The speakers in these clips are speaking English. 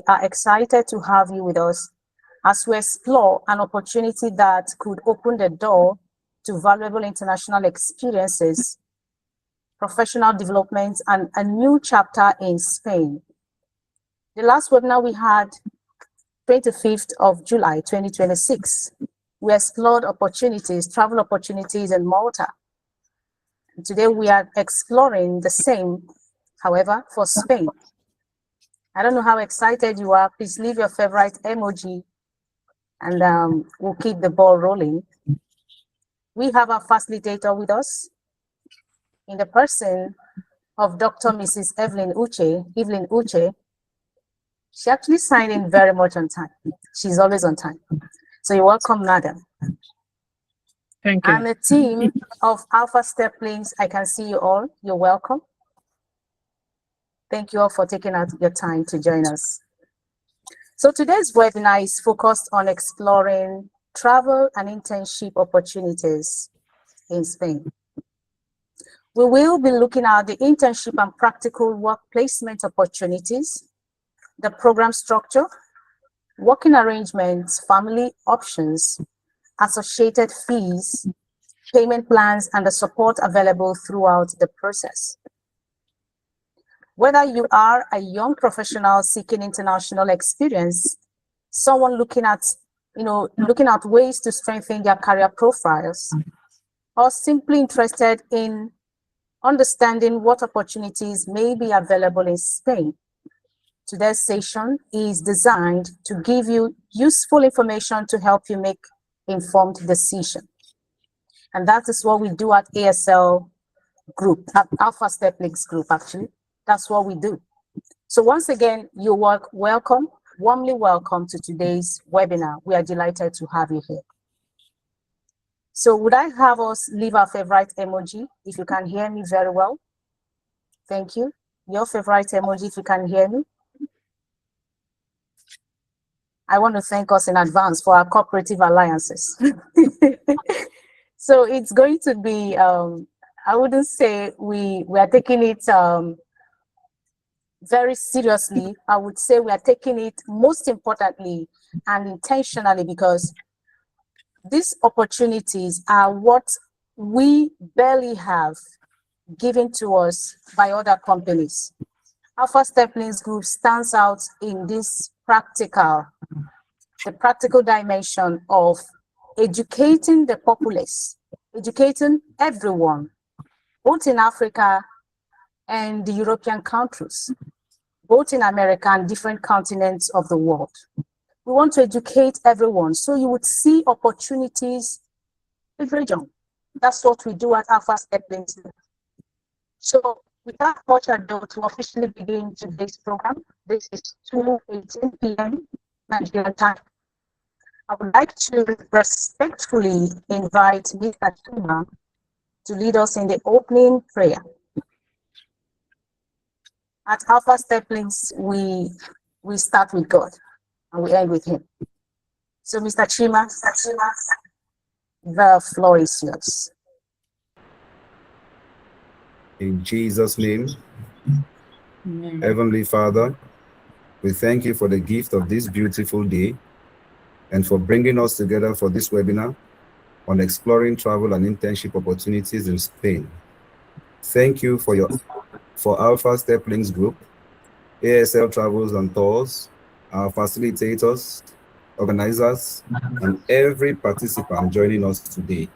we are excited to have you with us as we explore an opportunity that could open the door to valuable international experiences, professional development, and a new chapter in Spain. The last webinar we had, 25th of July, 2026, we explored travel opportunities in Malta. And today we are exploring the same, however, for Spain. I don't know how excited you are. Please leave your favorite emoji and we'll keep the ball rolling. We have our facilitator with us in the person of Dr. Mrs. Evelyn Uche. She actually signed in very much on time. She's always on time. So you're welcome, madam. Thank you. And the team of Alpha Steplings, I can see you all. You're welcome. Thank you all for taking out your time to join us. So today's webinar is focused on exploring travel and internship opportunities in Spain. We will be looking at the internship and practical work placement opportunities, the program structure, working arrangements, family options, associated fees, payment plans, and the support available throughout the process. Whether you are a young professional seeking international experience, someone looking at ways to strengthen their career profiles, or simply interested in understanding what opportunities may be available in Spain, today's session is designed to give you useful information to help you make informed decisions. And that is what we do at ASL Group, at Alpha Steplings Group, actually. That's what we do. So once again, you're welcome, warmly welcome to today's webinar. We are delighted to have you here. So would I have us leave our favorite emoji, if you can hear me very well? Thank you. Your favorite emoji, if you can hear me. I want to thank us in advance for our cooperative alliances. So it's going to be, I wouldn't say we are taking it very seriously. I would say we are taking it most importantly and intentionally, because these opportunities are what we barely have given to us by other companies. Alpha Steplings Group stands out in this the practical dimension of educating the populace, educating everyone, both in Africa and the European countries, both in America and different continents of the world. We want to educate everyone, so you would see opportunities in the region. That's what we do at Alpha Steplings. So without much ado, to officially begin today's program, this is 2:18 p.m. Nigerian time. I would like to respectfully invite Mr. Chima to lead us in the opening prayer. At Alpha Steplings, we start with God and we end with Him. So, Mr. Chima, the floor is yours. In Jesus' name, Amen. Heavenly Father, we thank you for the gift of this beautiful day and for bringing us together for this webinar on exploring travel and internship opportunities in Spain. Thank you for Alpha Steplings Group, ASL Travels and Tours, our facilitators, organizers, and every participant joining us today.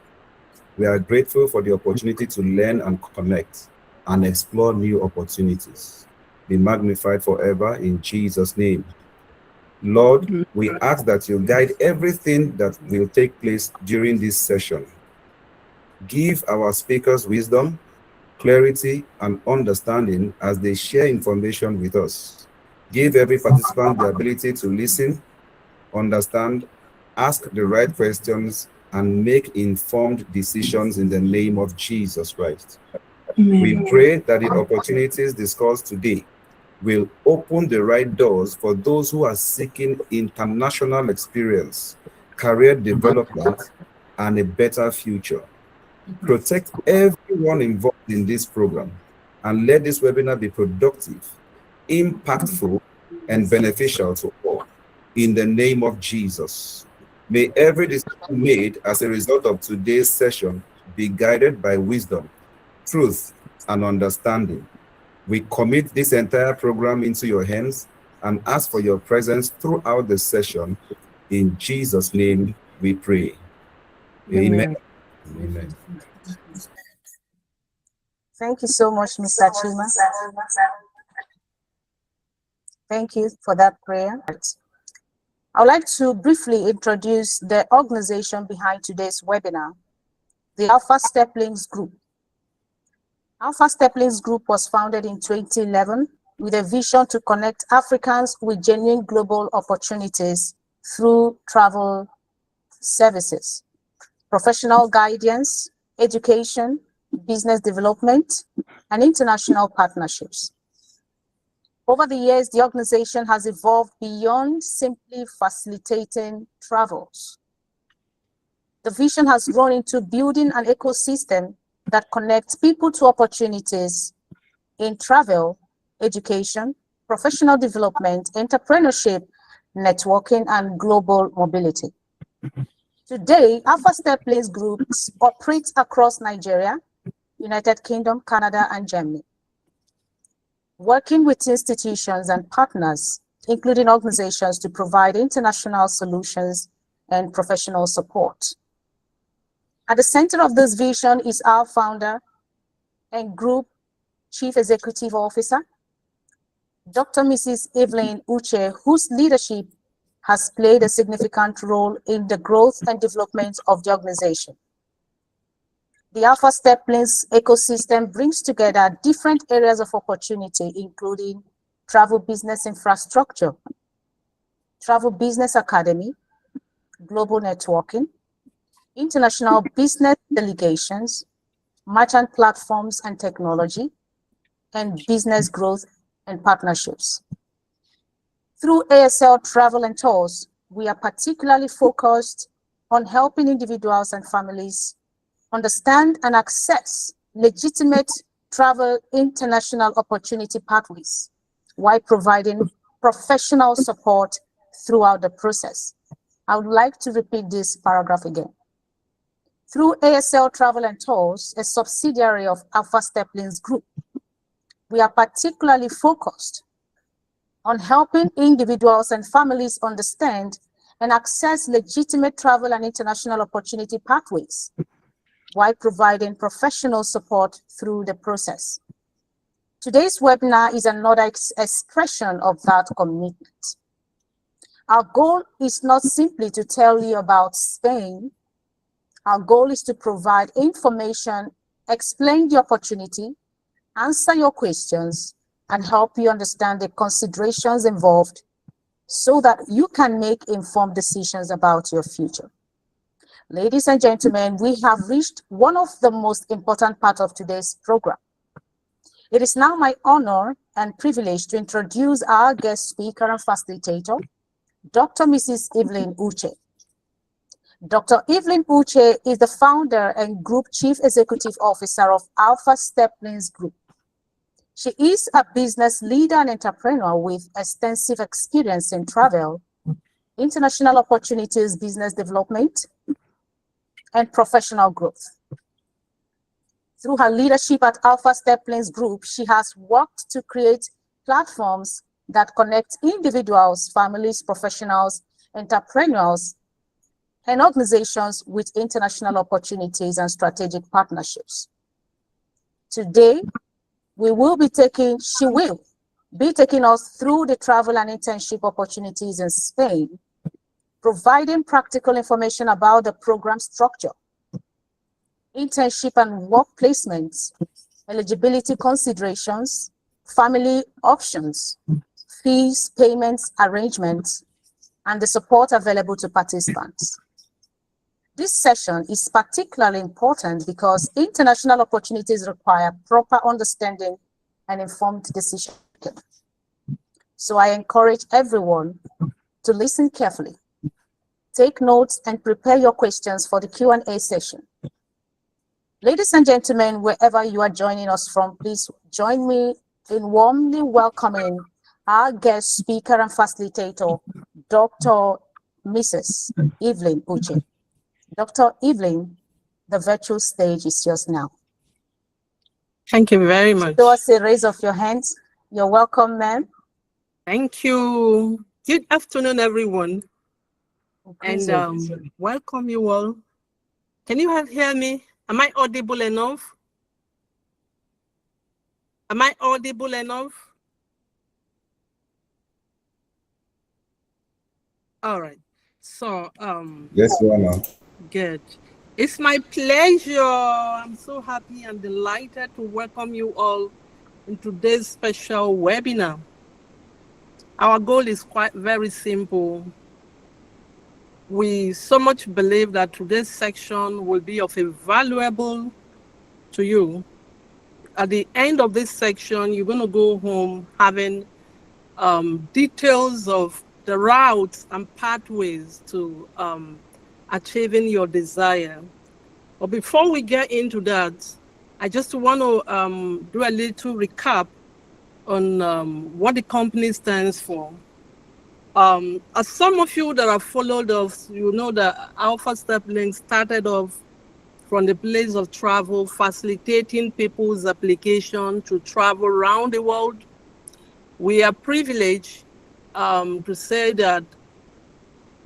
We are grateful for the opportunity to learn and connect and explore new opportunities. Be magnified forever in Jesus' name. Lord, we ask that you guide everything that will take place during this session. Give our speakers wisdom, clarity, and understanding as they share information with us. Give every participant the ability to listen, understand, ask the right questions, and make informed decisions in the name of Jesus Christ. Amen. We pray that the opportunities discussed today will open the right doors for those who are seeking international experience, career development, and a better future. Protect everyone involved in this program and let this webinar be productive, impactful, and beneficial to all. In the name of Jesus, may every decision made as a result of today's session be guided by wisdom, truth, and understanding. We commit this entire program into your hands and ask for your presence throughout the session. In Jesus' name we pray. Amen. Amen. Thank you so much, Mr. Chima. Thank you for that prayer. I would like to briefly introduce the organization behind today's webinar, the Alpha Steppings Group. Alpha Steppings Group was founded in 2011 with a vision to connect Africans with genuine global opportunities through travel services, professional guidance, education, business development, and international partnerships. Over the years, the organization has evolved beyond simply facilitating travels. The vision has grown into building an ecosystem that connects people to opportunities in travel, education, professional development, entrepreneurship, networking, and global mobility. Today, Alpha Steppings Groups operates across Nigeria, United Kingdom, Canada, and Germany, working with institutions and partners, including organizations, to provide international solutions and professional support. At the center of this vision is our founder and Group Chief Executive Officer, Dr. Mrs. Evelyn Uche, whose leadership has played a significant role in the growth and development of the organization. The Alpha Steppings ecosystem brings together different areas of opportunity, including travel business infrastructure, travel business academy, global networking, international business delegations, merchant platforms and technology, and business growth and partnerships. Through ASL Travel and Tours, we are particularly focused on helping individuals and families understand and access legitimate travel international opportunity pathways while providing professional support throughout the process. I would like to repeat this paragraph again. Through ASL Travel and Tours, a subsidiary of Alpha Steppings Group, we are particularly focused on helping individuals and families understand and access legitimate travel and international opportunity pathways while providing professional support through the process. Today's webinar is another expression of that commitment. Our goal is not simply to tell you about Spain. Our goal is to provide information, explain the opportunity, answer your questions, and help you understand the considerations involved so that you can make informed decisions about your future. Ladies and gentlemen, we have reached one of the most important parts of today's program. It is now my honor and privilege to introduce our guest speaker and facilitator, Dr. Mrs. Evelyn Uche. Dr. Evelyn Uche is the founder and Group Chief Executive Officer of Alpha Steppings Group. She is a business leader and entrepreneur with extensive experience in travel, international opportunities, business development, and professional growth. Through her leadership at Alpha Steppings Group, she has worked to create platforms that connect individuals, families, professionals, entrepreneurs, and organizations with international opportunities and strategic partnerships. Today, she will be taking us through the travel and internship opportunities in Spain, providing practical information about the program structure, internship and work placements, eligibility considerations, family options, fees, payments, arrangements, and the support available to participants. This session is particularly important because international opportunities require proper understanding and informed decision making. So I encourage everyone to listen carefully, take notes, and prepare your questions for the Q&A session. Ladies and gentlemen, wherever you are joining us from, please join me in warmly welcoming our guest speaker and facilitator, Dr. Mrs. Evelyn Uche. Dr. Evelyn, the virtual stage is yours now. Thank you very much. Show us a raise of your hands. You're welcome, ma'am. Thank you. Good afternoon, everyone. And welcome you all. Can you hear me? Am I audible enough? Am I audible enough? All right. So, yes, you are now. Good. It's my pleasure. I'm so happy and delighted to welcome you all in today's special webinar. Our goal is quite very simple. We so much believe that today's section will be of a valuable to you. At the end of this section, you're going to go home having details of the routes and pathways to achieving your desire. But before we get into that, I just want to do a little recap on what the company stands for. As some of you that have followed us, you know that Alpha Step Link started off from the place of travel, facilitating people's application to travel around the world. We are privileged to say that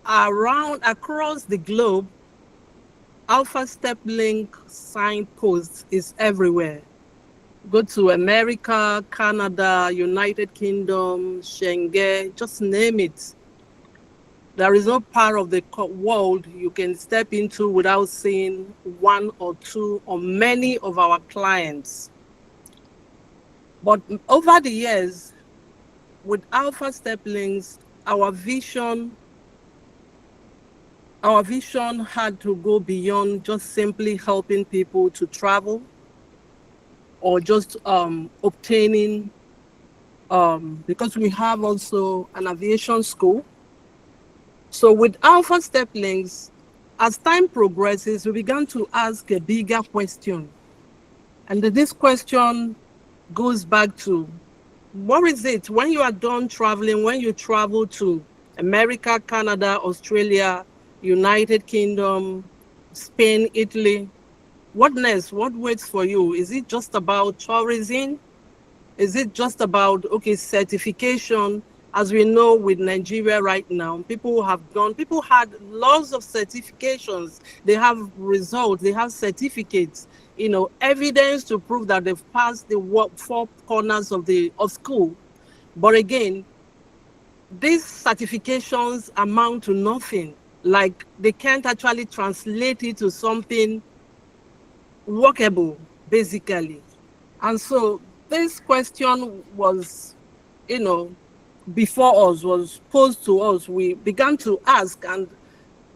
across the globe, Alpha Step Link signposts is everywhere. Go to America, Canada, United Kingdom, Schengen, just name it. There is no part of the world you can step into without seeing one or two or many of our clients. But over the years, with Alpha Step Links, our vision had to go beyond just simply helping people to travel or just obtaining, because we have also an aviation school. So with Alpha Step Links, as time progresses, we began to ask a bigger question. And this question goes back to, what is it when you are done traveling, when you travel to America, Canada, Australia, United Kingdom, Spain, Italy, what next? What waits for you? Is it just about tourism? Is it just about, okay, certification? As we know with Nigeria right now, people had lots of certifications. They have results, they have certificates, evidence to prove that they've passed the four corners of school. But again, these certifications amount to nothing. Like, they can't actually translate it to something workable, basically. And so this question was, before us, was posed to us. We began to ask, and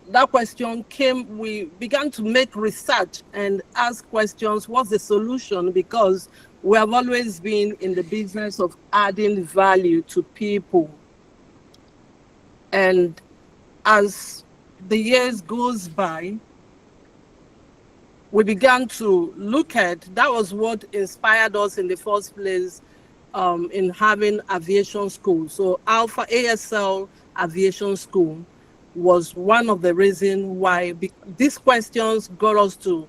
that question came, we began to make research and ask questions, what's the solution? Because we have always been in the business of adding value to people. And as the years goes by, we began to look at, that was what inspired us in the first place in having aviation school. So Alpha ASL Aviation School was one of the reasons why these questions got us to,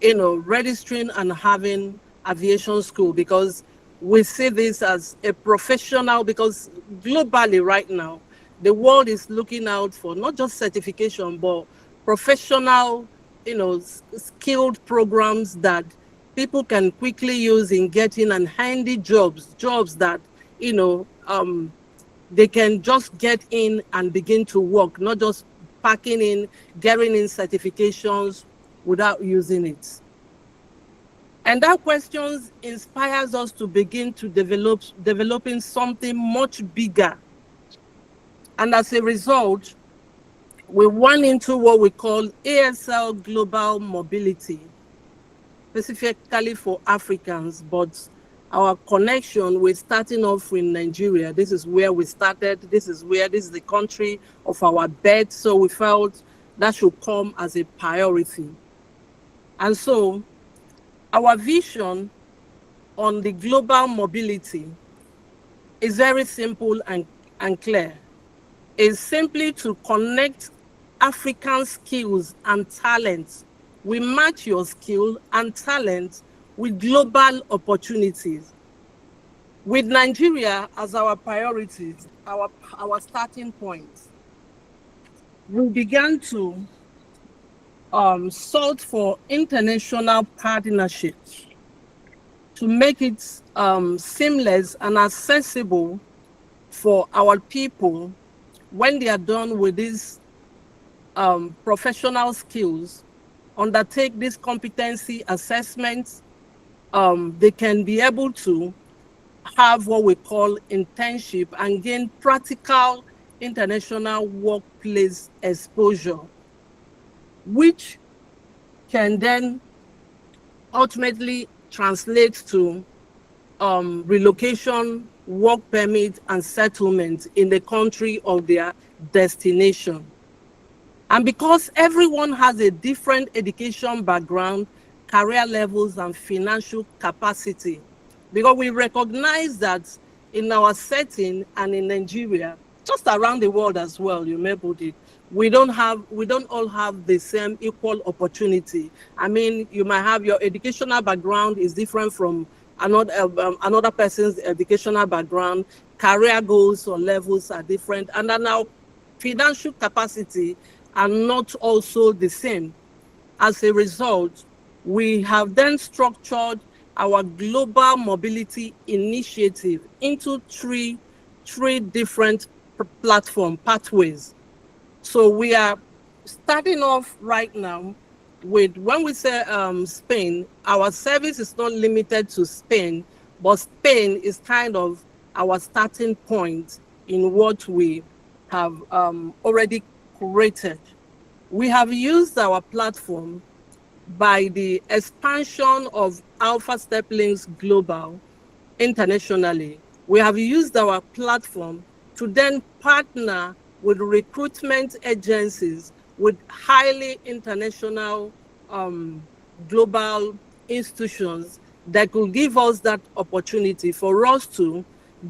registering and having aviation school, because we see this as a professional, because globally right now, the world is looking out for not just certification, but professional, skilled programs that people can quickly use in getting and handy jobs that, they can just get in and begin to work, not just packing in, getting in certifications without using it. And that question inspires us to begin to developing something much bigger. And as a result, we went into what we call ASL Global Mobility, specifically for Africans, but our connection, we're starting off in Nigeria. This is where we started. This is the country of our birth. So we felt that should come as a priority. And so our vision on the global mobility is very simple and clear. It's simply to connect African skills and talents. We match your skill and talent with global opportunities. With Nigeria as our priorities, our starting point, we began to sought for international partnerships to make it seamless and accessible for our people when they are done with these professional skills, undertake these competency assessments. They can be able to have what we call internship and gain practical international workplace exposure, which can then ultimately translate to relocation, work permit, and settlement in the country of their destination. And because everyone has a different education background, career levels, and financial capacity, because we recognize that in our setting and in Nigeria, just around the world as well, you may put it, we don't all have the same equal opportunity. I mean, you might have your educational background is different from another person's educational background, career goals or levels are different, and then our financial capacity are not also the same. As a result, we have then structured our global mobility initiative into three different platform pathways. So we are starting off right now with, when we say Spain, our service is not limited to Spain, but Spain is kind of our starting point in what we have already created. We have used our platform by the expansion of Alpha Step Links Global internationally. We have used our platform to then partner with recruitment agencies, with highly international global institutions that could give us that opportunity for us to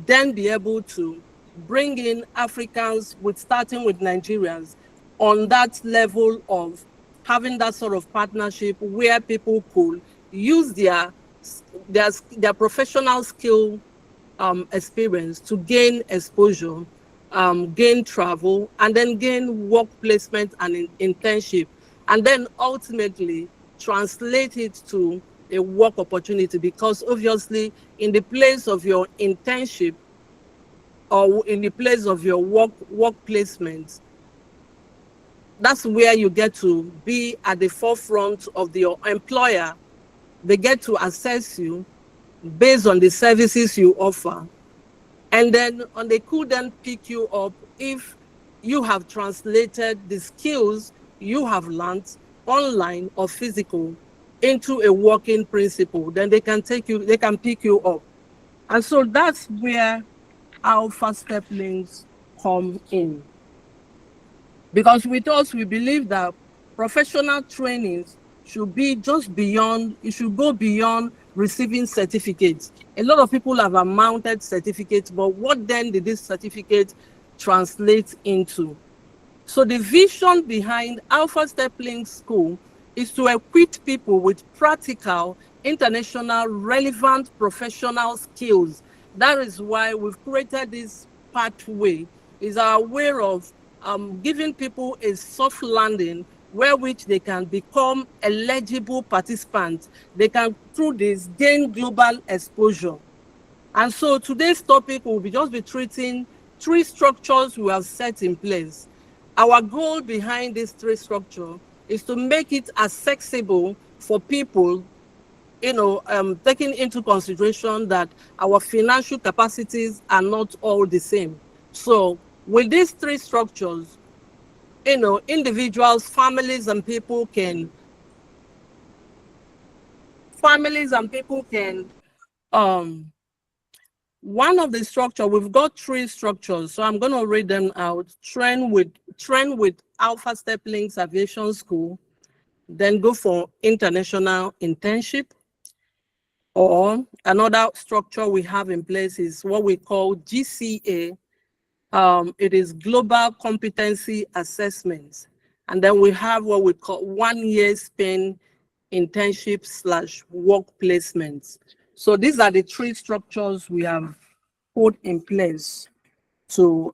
then be able to bring in Africans, with starting with Nigerians, on that level of having that sort of partnership where people could use their professional skill experience to gain exposure, gain travel, and then gain work placement and internship, and then ultimately translate it to a work opportunity. Because obviously, in the place of your internship or in the place of your work placement, that's where you get to be at the forefront of your employer. They get to assess you based on the services you offer. And then they could then pick you up if you have translated the skills you have learned online or physical into a working principle. Then they can pick you up. And so that's where Alpha Step Links come in. Because with us, we believe that professional trainings should be just beyond, it should go beyond receiving certificates. A lot of people have a mounted certificate, but what then did this certificate translate into? So the vision behind Alpha Step Link School is to equip people with practical, international, relevant professional skills. That is why we've created this pathway. Is our way of giving people a soft landing where which they can become eligible participants. They can, through this, gain global exposure. And so today's topic will just be treating three structures we have set in place. Our goal behind this three structure is to make it accessible for people, taking into consideration that our financial capacities are not all the same. So with these three structures, individuals, families and people can one of the structure, we've got three structures, so I'm going to read them out. Train with Alpha Step Links Aviation School, then go for international internship, Or another structure we have in place is what we call GCA. It is Global Competency Assessments. And then we have what we call 1 year Spain internship/work placements. So these are the three structures we have put in place to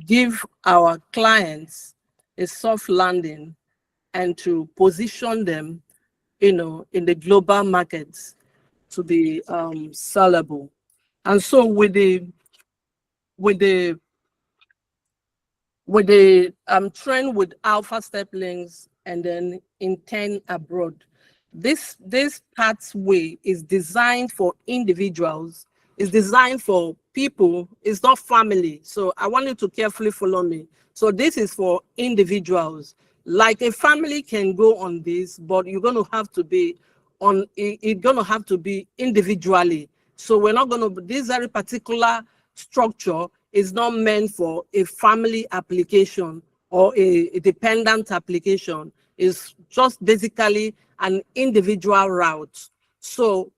give our clients a soft landing and to position them, in the global markets to be sellable. And so with the trend with alpha step links and then intern abroad, this pathway is designed for individuals, is designed for people, it's not family. So I want you to carefully follow me. So this is for individuals. Like a family can go on this, but you're going to have to be on, it's going to have to be individually. So we're not going to, this very particular structure is not meant for a family application or a dependent application. It's just basically an individual route. So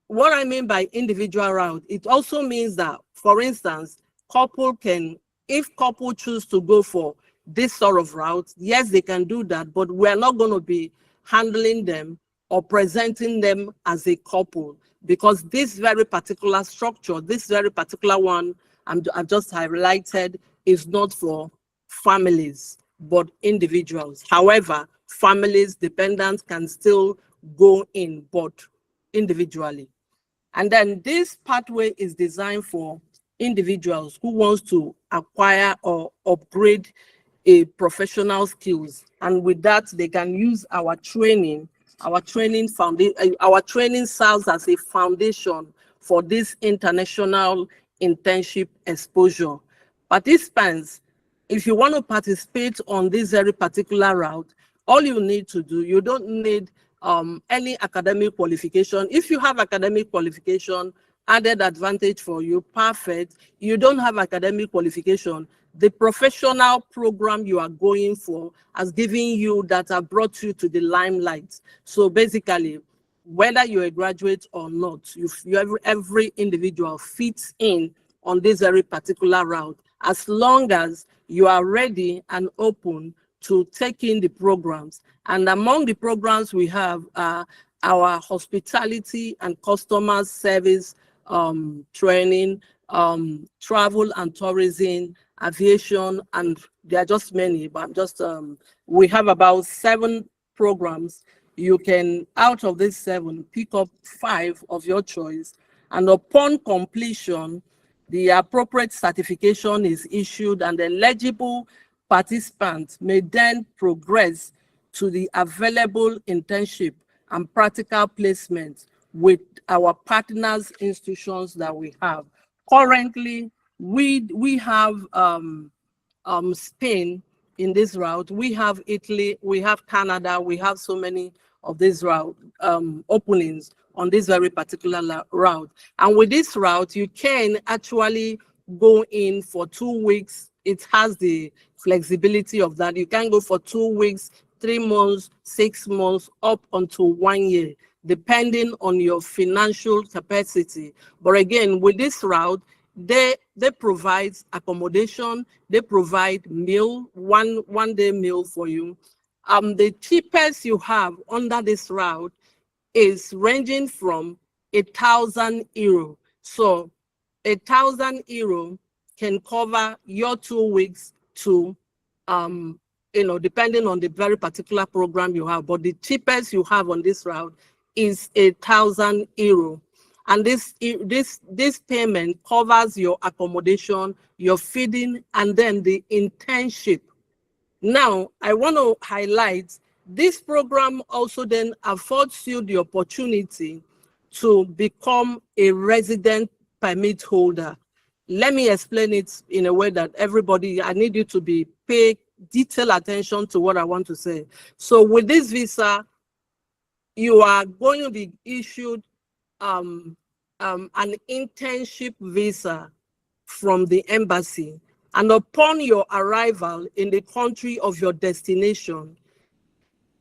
what I mean by individual route, it also means that, for instance, if couple choose to go for this sort of route, yes, they can do that, but we're not going to be handling them or presenting them as a couple, because this very particular structure, this very particular one I've just highlighted, is not for families, but individuals. However, families, dependents can still go in, but individually. And then this pathway is designed for individuals who wants to acquire or upgrade a professional skills. And with that, they can use our training. Our training serves as a foundation for this international internship exposure. Participants, if you want to participate on this very particular route, all you need to do, you don't need any academic qualification. If you have academic qualification, added advantage for you, perfect. You don't have academic qualification, the professional program you are going for has given you that have brought you to the limelight. So basically, whether you're a graduate or not, every individual fits in on this very particular route, as long as you are ready and open to take in the programs. And among the programs we have our hospitality and customer service training, travel and tourism, aviation, and there are just many, but I'm just, we have about 7 programs. You can, out of these 7, pick up 5 of your choice, and upon completion, the appropriate certification is issued, and the eligible participants may then progress to the available internship and practical placement with our partners institutions that we have. Currently, we have Spain in this route, we have Italy, we have Canada, we have so many of these route openings on this very particular route. And with this route, you can actually go in for 2 weeks. It has the flexibility of that. You can go for 2 weeks, 3 months, 6 months, up until 1 year, depending on your financial capacity. But again, with this route, they provide accommodation, they provide meal, one day meal for you. The cheapest you have under this route is ranging from €1,000. So €1,000 can cover your 2 weeks to, depending on the very particular program you have. But the cheapest you have on this route is €1,000. And this payment covers your accommodation, your feeding, and then the internship. Now, I want to highlight this program also then affords you the opportunity to become a resident permit holder. Let me explain it in a way that everybody, I need you to pay detailed attention to what I want to say. So with this visa, you are going to be issued an internship visa from the embassy. And upon your arrival in the country of your destination,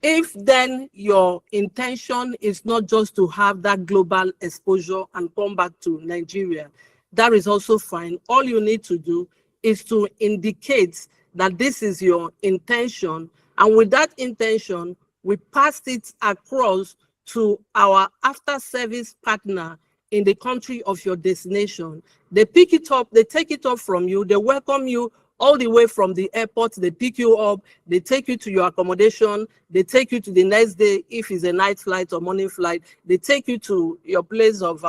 If then your intention is not just to have that global exposure and come back to Nigeria, that is also fine. All you need to do is to indicate that this is your intention. And with that intention, we passed it across to our after service partner in the country of your destination. They pick it up, they take it up from you, they welcome you all the way from the airport, they pick you up, they take you to your accommodation, they take you to the next day, if it's a night flight or morning flight, they take you to your place of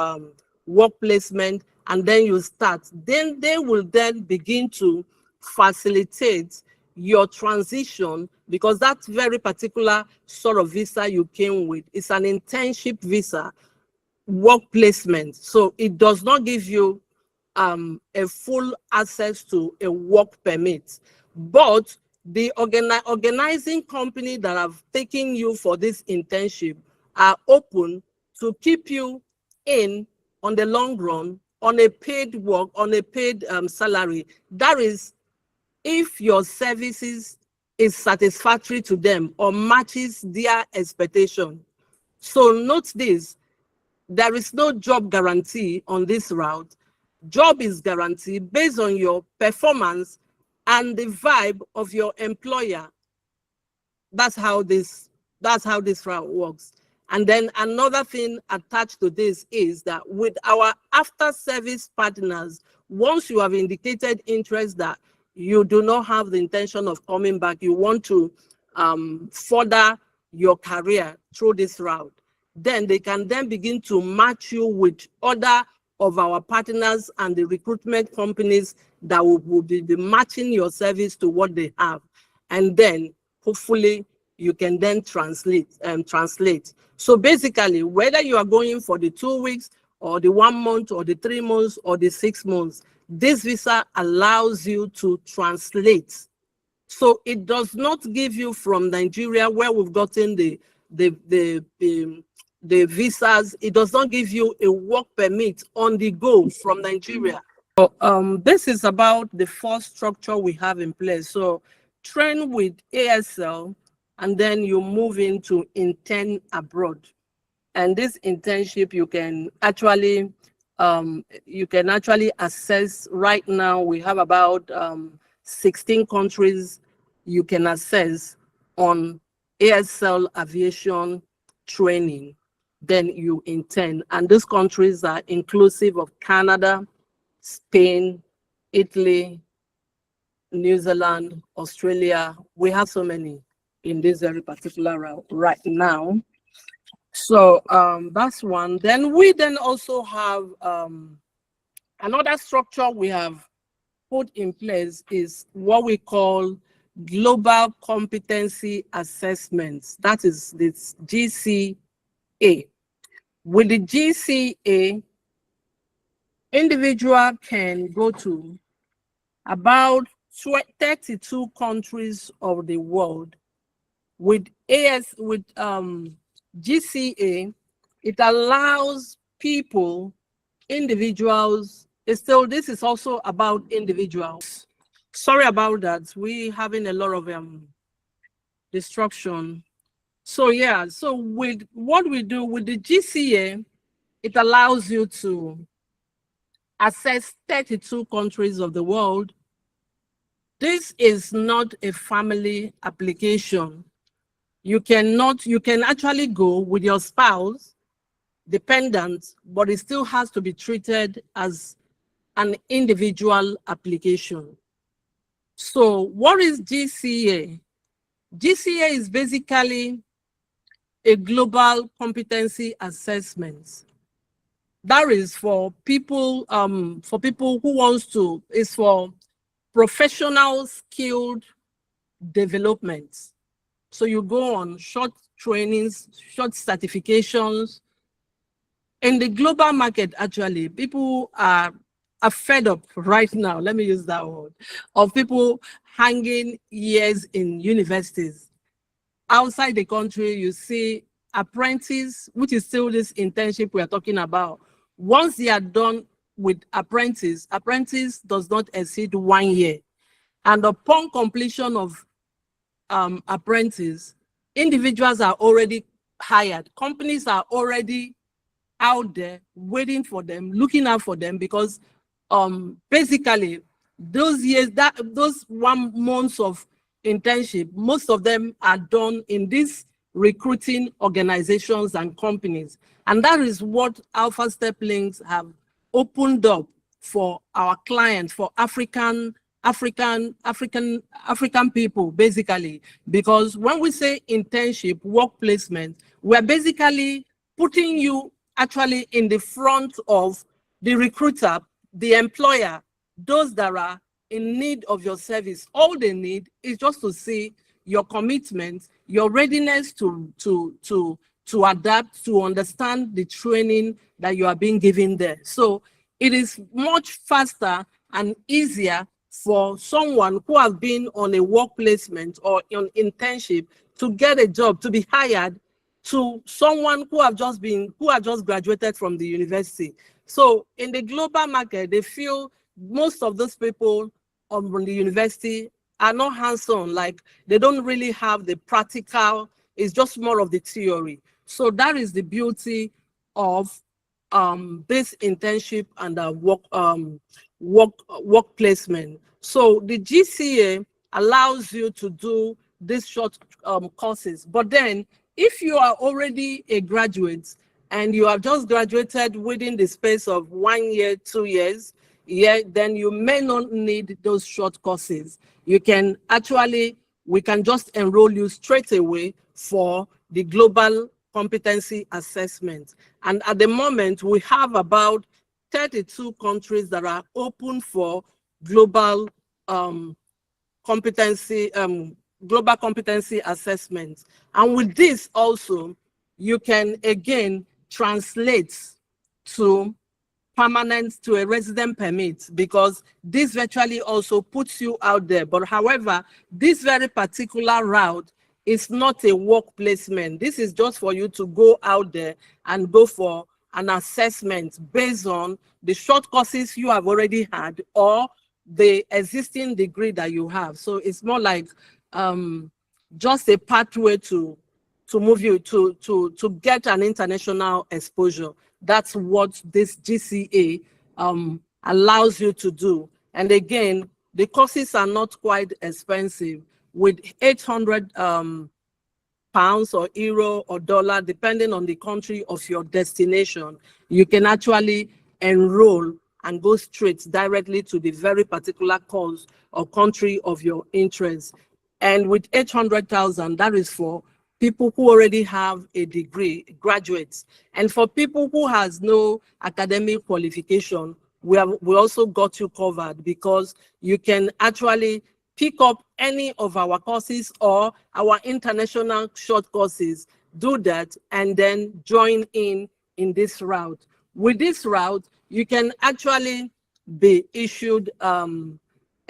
work placement, and then you start. Then they will then begin to facilitate your transition, because that very particular sort of visa you came with is an internship visa, work placement. So it does not give you a full access to a work permit, but the organizing company that have taken you for this internship are open to keep you in on the long run on a paid work, on a paid salary. That is, if your services is satisfactory to them or matches their expectation. So note this, there is no job guarantee on this route. Job is guaranteed based on your performance and the vibe of your employer. That's how this route works. And then another thing attached to this is that with our after service partners, once you have indicated interest that you do not have the intention of coming back, you want to further your career through this route, then they can then begin to match you with other of our partners and the recruitment companies that will be matching your service to what they have. And then hopefully you can then translate. So basically, whether you are going for the 2 weeks or the 1 month or the 3 months or the 6 months, this visa allows you to translate. So it does not give you from Nigeria, where we've gotten the visas, it does not give you a work permit on the go from Nigeria. So, this is about the first structure we have in place. So train with ASL, and then you move into intern abroad. And this internship you can actually assess. Right now we have about 16 countries you can assess on ASL aviation training. Then you intern, and these countries are inclusive of Canada, Spain, Italy, New Zealand, Australia. We have so many in this very particular route right now. So that's one. Then we also have another structure we have put in place is what we call global competency assessments. That is this GCA. With the GCA, individual can go to about 32 countries of the world. With GCA, it allows people, individuals. This is also about individuals. Sorry about that. We having a lot of destruction. So yeah, so with what we do with the GCA, it allows you to assess 32 countries of the world. This is not a family application. You can actually go with your spouse, dependent, but it still has to be treated as an individual application. So what is GCA? GCA is basically a global competency assessment. That is for people who wants to, is for professional skilled development. So you go on short trainings, short certifications. In the global market, actually, people are fed up right now, let me use that word, of people hanging years in universities. Outside the country, you see apprentice, which is still this internship we are talking about. Once they are done with apprentice does not exceed 1 year. And upon completion of apprentice, individuals are already hired. Companies are already out there waiting for them, looking out for them, because basically those years, those 1 month of internship, most of them are done in these recruiting organizations and companies. And that is what Alpha Step Links have opened up for our clients, for African people, basically. Because when we say internship, work placement, we're basically putting you actually in the front of the recruiter, the employer, those that are in need of your service. All they need is just to see your commitment, your readiness to adapt, to understand the training that you are being given there. So it is much faster and easier for someone who has been on a work placement or on internship to get a job, to be hired, to someone who have just graduated from the university. So in the global market, they feel most of those people from the university are not hands-on, like they don't really have the practical, it's just more of the theory. So that is the beauty of this internship and work placement. So the GCA allows you to do these short courses, but then if you are already a graduate and you have just graduated within the space of 1 year, 2 years, then you may not need those short courses. You can actually, we can just enroll you straight away for the global competency assessment. And at the moment, we have about 32 countries that are open for global competency assessment. And with this also, you can again translate to permanent, to a resident permit, because this virtually also puts you out there. But however, this very particular route is not a work placement. This is just for you to go out there and go for an assessment based on the short courses you have already had or the existing degree that you have. So it's more like just a pathway to move you to get an international exposure. That's what this GCA allows you to do. And again, the courses are not quite expensive, with 800 pounds or euro or dollar, depending on the country of your destination. You can actually enroll and go straight directly to the very particular course or country of your interest. And with 800,000, that is for people who already have a degree, graduates. And for people who has no academic qualification, we also got you covered, because you can actually pick up any of our courses or our international short courses, do that, and then join in this route. With this route, you can actually be issued a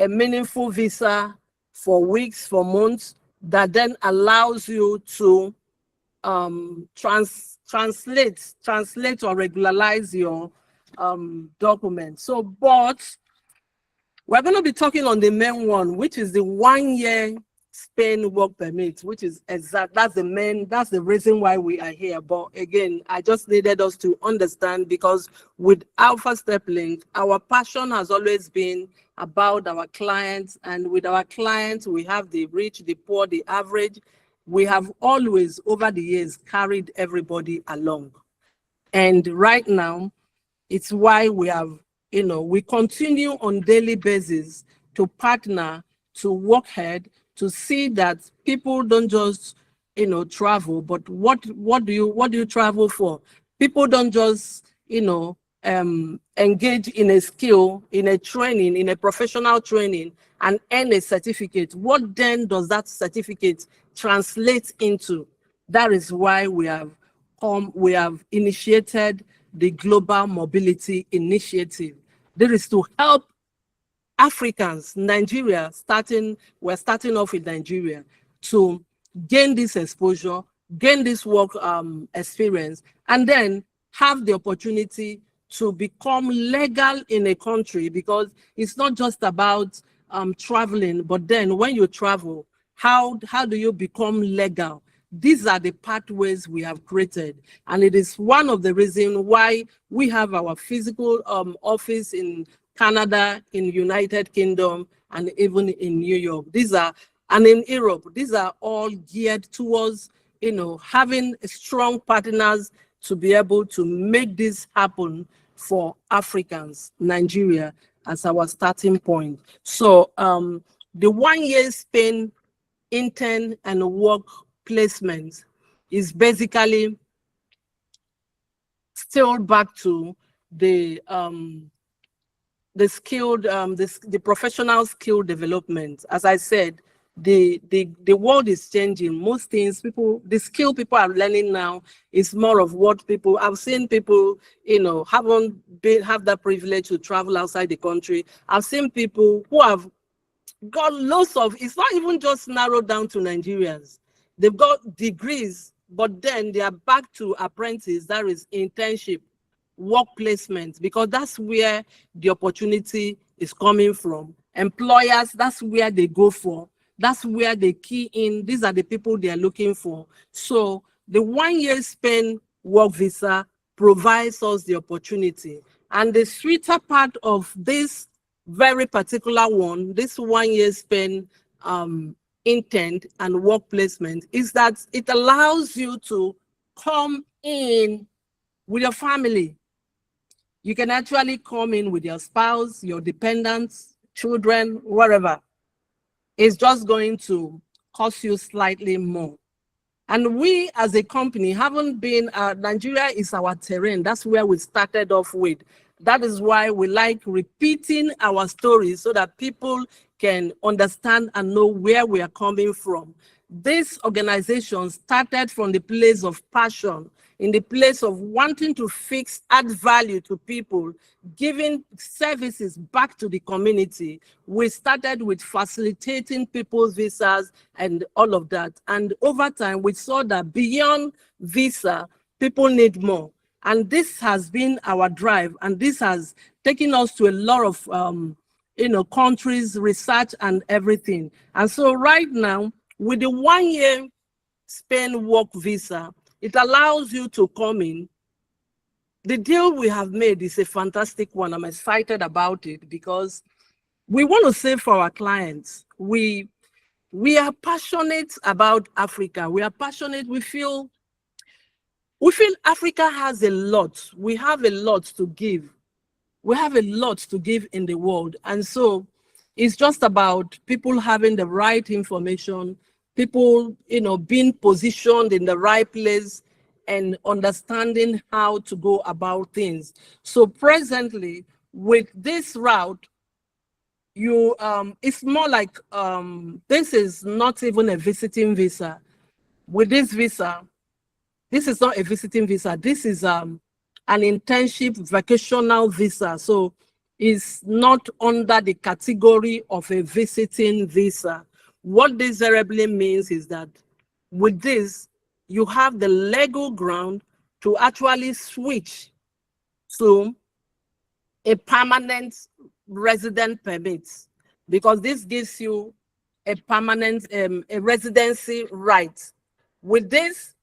meaningful visa for weeks, for months, that then allows you to translate or regularize your documents. So, but we're going to be talking on the main one, which is the 1 year Spain work permit, which is exact. That's the reason why we are here. But again, I just needed us to understand, because with Alpha Step Link, our passion has always been about our clients. And with our clients, we have the rich, the poor, the average. We have always, over the years, carried everybody along. And right now, it's why we have, we continue on daily basis to partner, to work hard, to see that people don't just, travel, but what do you travel for? People don't just, engage in a skill, in a training, in a professional training, and earn a certificate. What then does that certificate translate into? That is why we have initiated the Global Mobility Initiative. This is to help Africans, Nigeria, we're starting off with Nigeria, to gain this exposure, gain this work experience, and then have the opportunity to become legal in a country, because it's not just about traveling, but then when you travel, how do you become legal? these are the pathways we have created. And it is one of the reasons why we have our physical office in Canada, in United Kingdom, and even in New York. And in Europe, these are all geared towards, having strong partners to be able to make this happen for Africans, Nigeria, as our starting point. So the 1 year Spain intern and work placement is basically still back to the skilled, the professional skill development. As I said, the world is changing. Most things the skill people are learning now is more of what I've seen people, haven't have that privilege to travel outside the country. I've seen people who have got lots of, it's not even just narrowed down to Nigerians. They've got degrees, but then they are back to apprentice, that is internship, work placement, because that's where the opportunity is coming from. Employers, that's where they go for. That's where they key in. These are the people they are looking for. So the 1 year Spain work visa provides us the opportunity. And the sweeter part of this very particular one, this 1 year Spain intent and work placement, is that it allows you to come in with your family. You can actually come in with your spouse, your dependents, children, whatever. It's just going to cost you slightly more. And we as a company haven't been, Nigeria is our terrain. That's where we started off with. That is why we like repeating our stories so that people can understand and know where we are coming from. This organization started from the place of passion, in the place of wanting to add value to people, giving services back to the community. We started with facilitating people's visas and all of that. And over time, we saw that beyond visa, people need more. And this has been our drive. And this has taken us to a lot of, countries, research and everything. And so right now, with the 1 year Spain work visa, it allows you to come in. The deal we have made is a fantastic one. I'm excited about it because we want to say for our clients, we are passionate about Africa. We are passionate. We feel Africa has a lot. We have a lot to give. We have a lot to give in the world. And so it's just about people having the right information, people, being positioned in the right place and understanding how to go about things. So presently, with this route, it's more like, this is not even a visiting visa. With this visa, this is not a visiting visa. This is an internship vocational visa. So it's not under the category of a visiting visa. What this variably means is that with this, you have the legal ground to actually switch to a permanent resident permit, because this gives you a permanent a residency right. With this,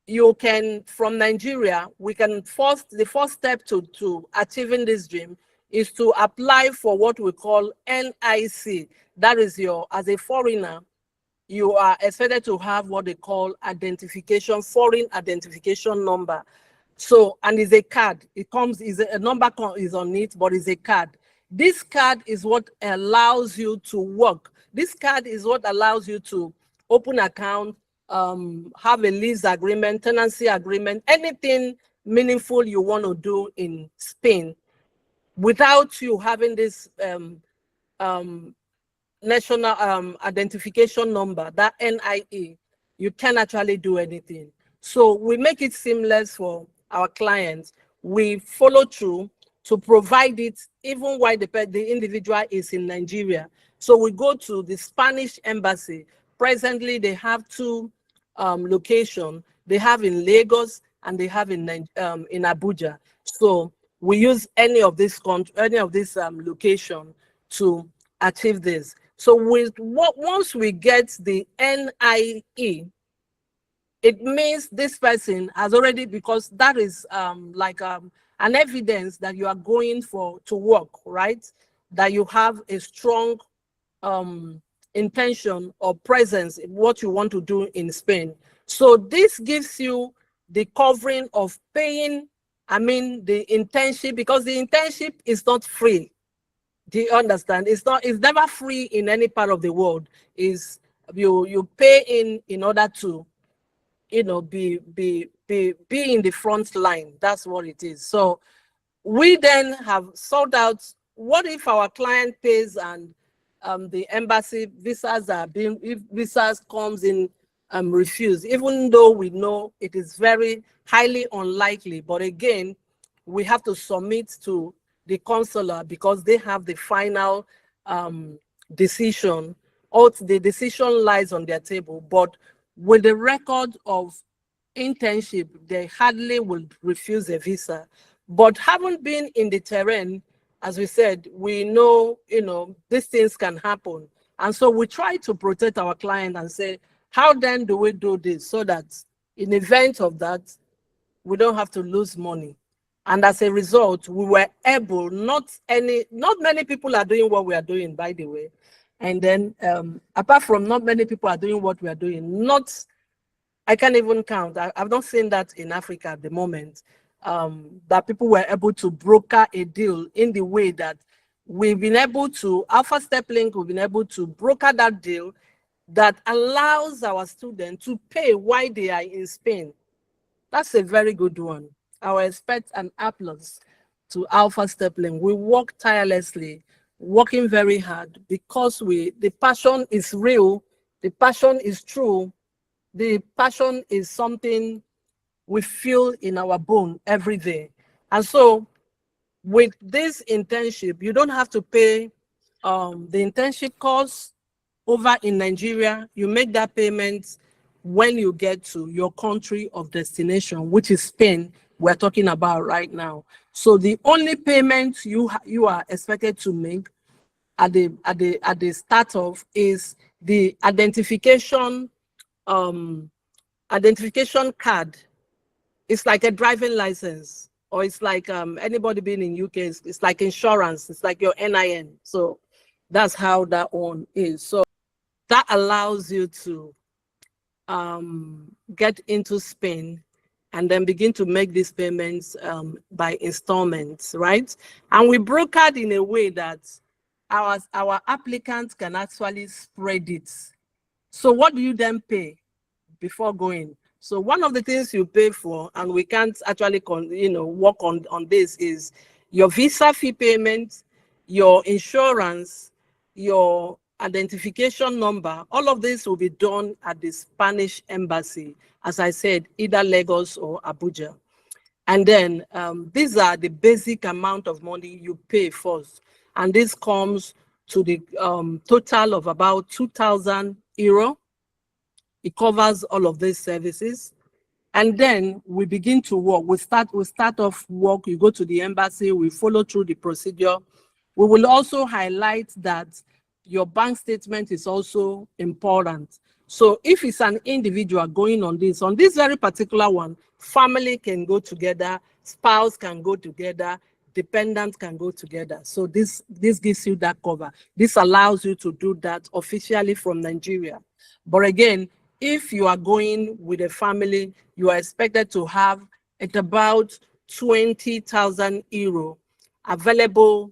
you can, from Nigeria, the first step to achieving this dream is to apply for what we call NIC. That is as a foreigner, you are expected to have what they call foreign identification number. So, and it's a card. A number is on it, but it's a card. This card is what allows you to work. This card is what allows you to open account, have a lease agreement, tenancy agreement, anything meaningful you want to do in Spain without you having this national identification number, that NIE, you can actually do anything. So we make it seamless for our clients. We follow through to provide it even while the individual is in Nigeria. So we go to the Spanish embassy. Presently, they have two locations. They have in Lagos and they have in Abuja. So we use any of this location to achieve this. So once we get the NIE, it means this person has already, because that is like an evidence that you are going to work, right? That you have a strong intention or presence in what you want to do in Spain. So this gives you the covering of paying, the internship, because the internship is not free. Do you understand? It's never free in any part of the world. Is you pay in order to, be in the front line. That's what it is. So we then have sought out, what if our client pays and the embassy visas if visas comes in refused, even though we know it is very highly unlikely, but again, we have to submit to the consular because they have the final decision, or the decision lies on their table. But with the record of internship, they hardly will refuse a visa. But having been in the terrain, as we said, we know, these things can happen. And so we try to protect our client and say, how then do we do this so that in event of that, we don't have to lose money? And as a result, we were able, not many people are doing what we are doing, by the way. And then apart from not many people are doing what we are doing, I can't even count. I've not seen that in Africa at the moment, that people were able to broker a deal in the way that we've been able to, Alpha Step Link, we've been able to broker that deal that allows our students to pay while they are in Spain. That's a very good one. I will expect an applause to Alpha Step Link. We work tirelessly, working very hard, because the passion is real, the passion is true. The passion is something we feel in our bone every day. And so with this internship, you don't have to pay the internship costs over in Nigeria. You make that payment when you get to your country of destination, which is Spain, we're talking about right now. So the only payment you are expected to make at the start of is the identification card. It's like a driving license, or it's like anybody being in UK, it's like insurance, it's like your NIN. So that's how that one is. So that allows you to get into Spain and then begin to make these payments by installments, right? And we brokered in a way that our applicants can actually spread it. So what do you then pay before going? So one of the things you pay for, and we can't actually work on this, is your visa fee payment, your insurance, your identification number. All of this will be done at the Spanish embassy, as I said, either Lagos or Abuja. And then these are the basic amount of money you pay first. And this comes to the total of about 2,000 euro. It covers all of these services. And then we begin to work. We start off work. You go to the embassy. We follow through the procedure. We will also highlight that your bank statement is also important. So if it's an individual going on this very particular one, family can go together, spouse can go together, dependents can go together. So this gives you that cover. This allows you to do that officially from Nigeria. But again, if you are going with a family, you are expected to have at about 20,000 euro available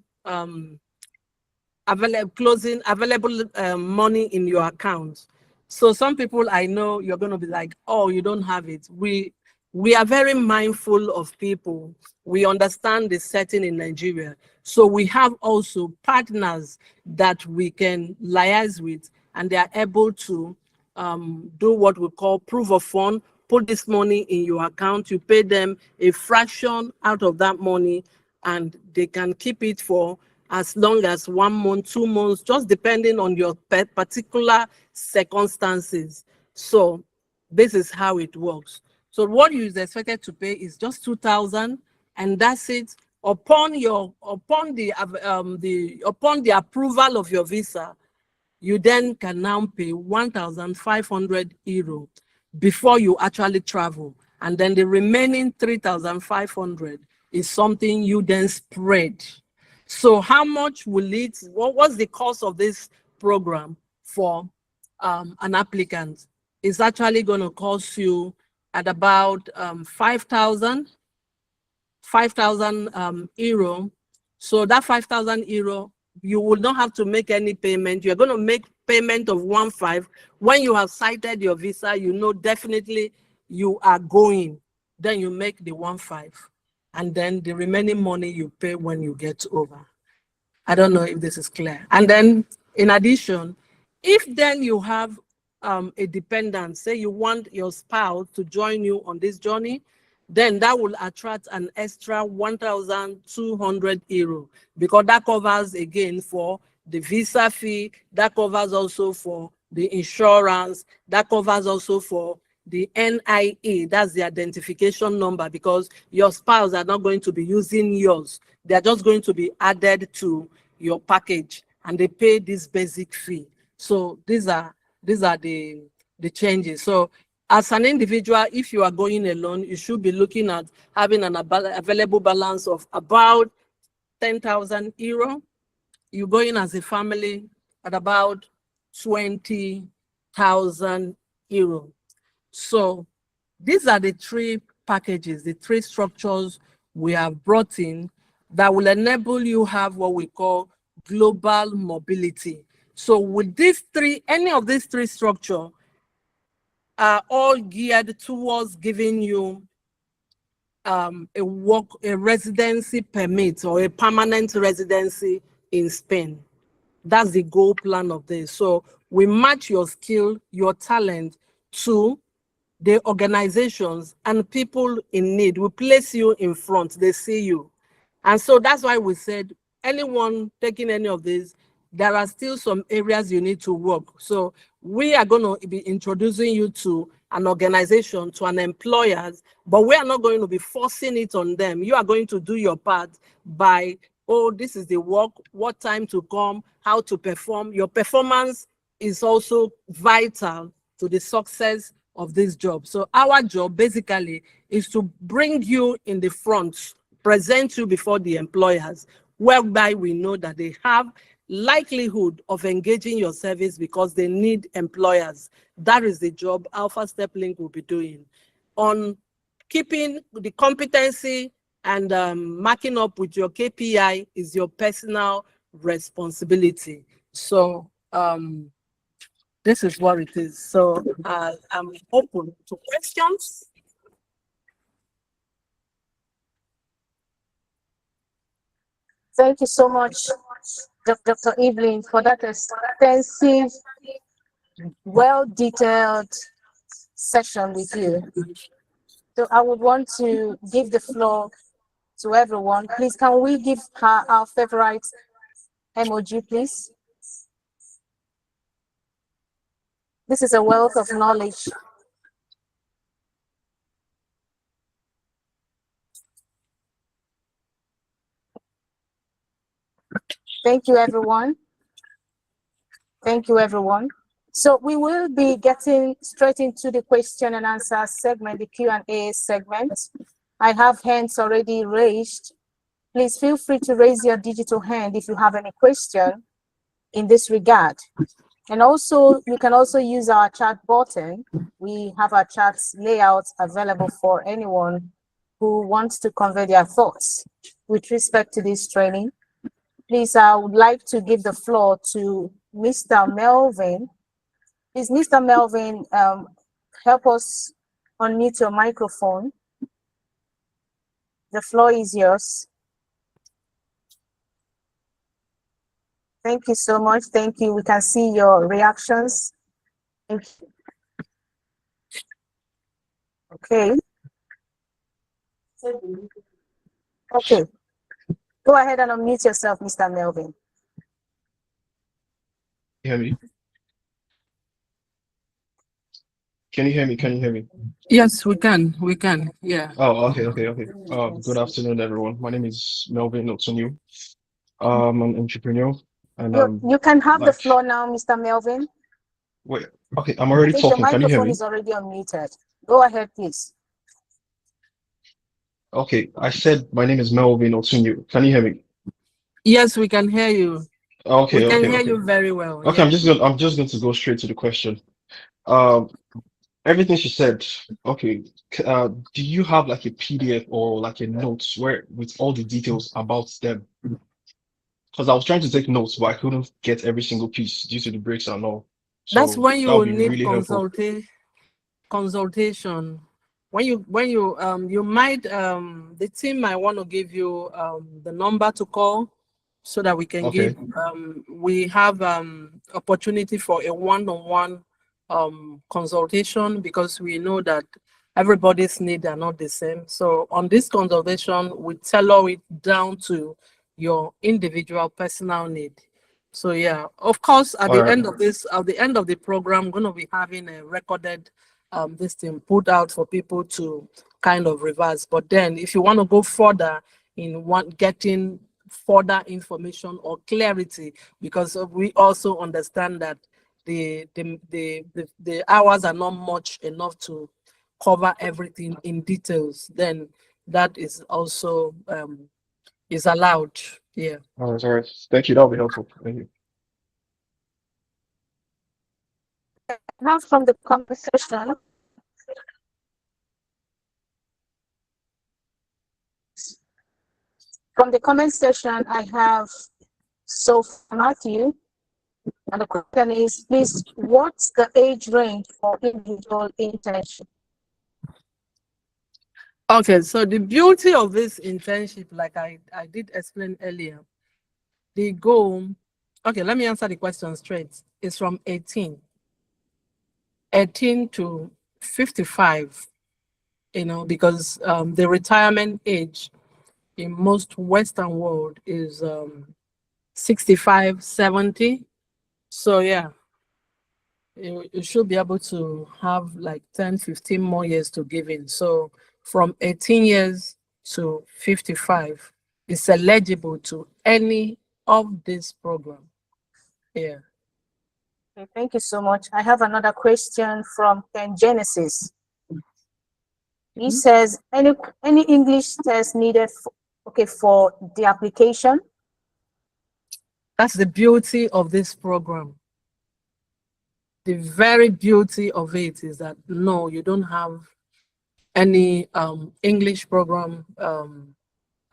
money in your account. So some people, I know you're going to be like, oh, you don't have it. We are very mindful of people. We understand the setting in Nigeria. So we have also partners that we can liaise with, and they are able to do what we call proof of fund. Put this money in your account, you pay them a fraction out of that money, and they can keep it for as long as 1 month, 2 months, just depending on your particular circumstances. So this is how it works. So what you is expected to pay is just 2,000, and that's it. Upon the approval of your visa, you then can now pay 1,500 euro. before you actually travel. And then the remaining 3,500 is something you then spread. So how much will it, what's the cost of this program for an applicant? It's actually going to cost you at about 5,000 euro. So that 5,000 euro, you will not have to make any payment. You're going to make payment of 1.5. When you have cited your visa, you know definitely you are going. Then you make the 1.5, and then the remaining money you pay when you get over. I don't know if this is clear. And then in addition, if then you have a dependent, say you want your spouse to join you on this journey, then that will attract an extra 1,200 euro, because that covers again for the visa fee, that covers also for the insurance, that covers also for the NIA, that's the identification number, because your spouse are not going to be using yours. They're just going to be added to your package, and they pay this basic fee. So these are the changes. So as an individual, if you are going alone, you should be looking at having an available balance of about 10,000 euro. You're going as a family at about 20,000 euro. So these are the three packages, the three structures we have brought in that will enable you have what we call global mobility. So with these three, any of these three structures are all geared towards giving you a residency permit or a permanent residency in Spain. That's the goal plan of this. So we match your skill, your talent to the organizations and people in need. We place you in front, they see you. And so that's why we said, anyone taking any of these, there are still some areas you need to work. So we are going to be introducing you to an organization, to an employer, but we are not going to be forcing it on them. You are going to do your part by, oh, this is the work, what time to come, how to perform. Your performance is also vital to the success of this job. So our job basically is to bring you in the front, present you before the employers, whereby we know that they have likelihood of engaging your service because they need employers. That is the job Alpha Step Link will be doing. On keeping the competency and marking up with your KPI is your personal responsibility. So this is what it is. So I'm open to questions. Thank you so much, Dr. Evelyn, for that extensive, well-detailed session with you. So I would want to give the floor to everyone. Please, can we give her our favorite emoji, please? This is a wealth of knowledge. Thank you, everyone. Thank you, everyone. So we will be getting straight into the question and answer segment, the Q&A segment. I have hands already raised. Please feel free to raise your digital hand if you have any question in this regard. And also, you can also use our chat button. We have our chat layout available for anyone who wants to convey their thoughts with respect to this training. Please, I would like to give the floor to Mr. Melvin. Please, Mr. Melvin, help us unmute your microphone. The floor is yours. Thank you so much. Thank you. We can see your reactions. Thank you. Okay. Okay. Go ahead and unmute yourself, Mr. Melvin. Hear me? Can you hear me? Can you hear me? Yes, we can. We can. Yeah. Oh, okay. Good afternoon, everyone. My name is Melvin Otsonu. I'm an entrepreneur, and You can have the floor now, Mr. Melvin. Wait, okay, I'm I already think your talking. Can you hear microphone me? is already unmuted. Go ahead, please. Okay, I said my name is Melvin Otunyu. Can you hear me? Yes, we can hear you. We Okay, can okay, hear okay. you very well. Okay, Yeah. I'm just going to go straight to the question. Um, Everything she said, okay, do you have like a PDF or like a notes where with all the details about them? Because I was trying to take notes, but I couldn't get every single piece due to the breaks and all. That's So when you that would will be need really helpful. consultation. When you you might the team might want to give you the number to call so that we can Okay. give we have opportunity for a one-on-one consultation, because we know that everybody's needs are not the same. So on this consultation, we tailor it down to your individual personal need. So yeah, of course, at All the right. end of the program, going to be having a recorded this thing put out for people to kind of reverse. But then if you want to go further in getting further information or clarity, because we also understand that the hours are not much enough to cover everything in details, then that is also is allowed. Yeah. All right. All right. Thank you. That'll be helpful. Thank you. Now from the conversation, I have Sophie Matthew, and the question is, please, what's the age range for individual internship? Okay, so the beauty of this internship, like I did explain earlier, the goal, okay, let me answer the question straight. It's from 18 to 55, because the retirement age in most Western world is 65, 70. So yeah, you should be able to have like 10, 15 more years to give in. So from 18 years to 55 is eligible to any of this program. Yeah. Okay, thank you so much. I have another question from Ken Genesis. He says, any English test needed for the application? That's the beauty of this program. The very beauty of it is that no, you don't have any English program,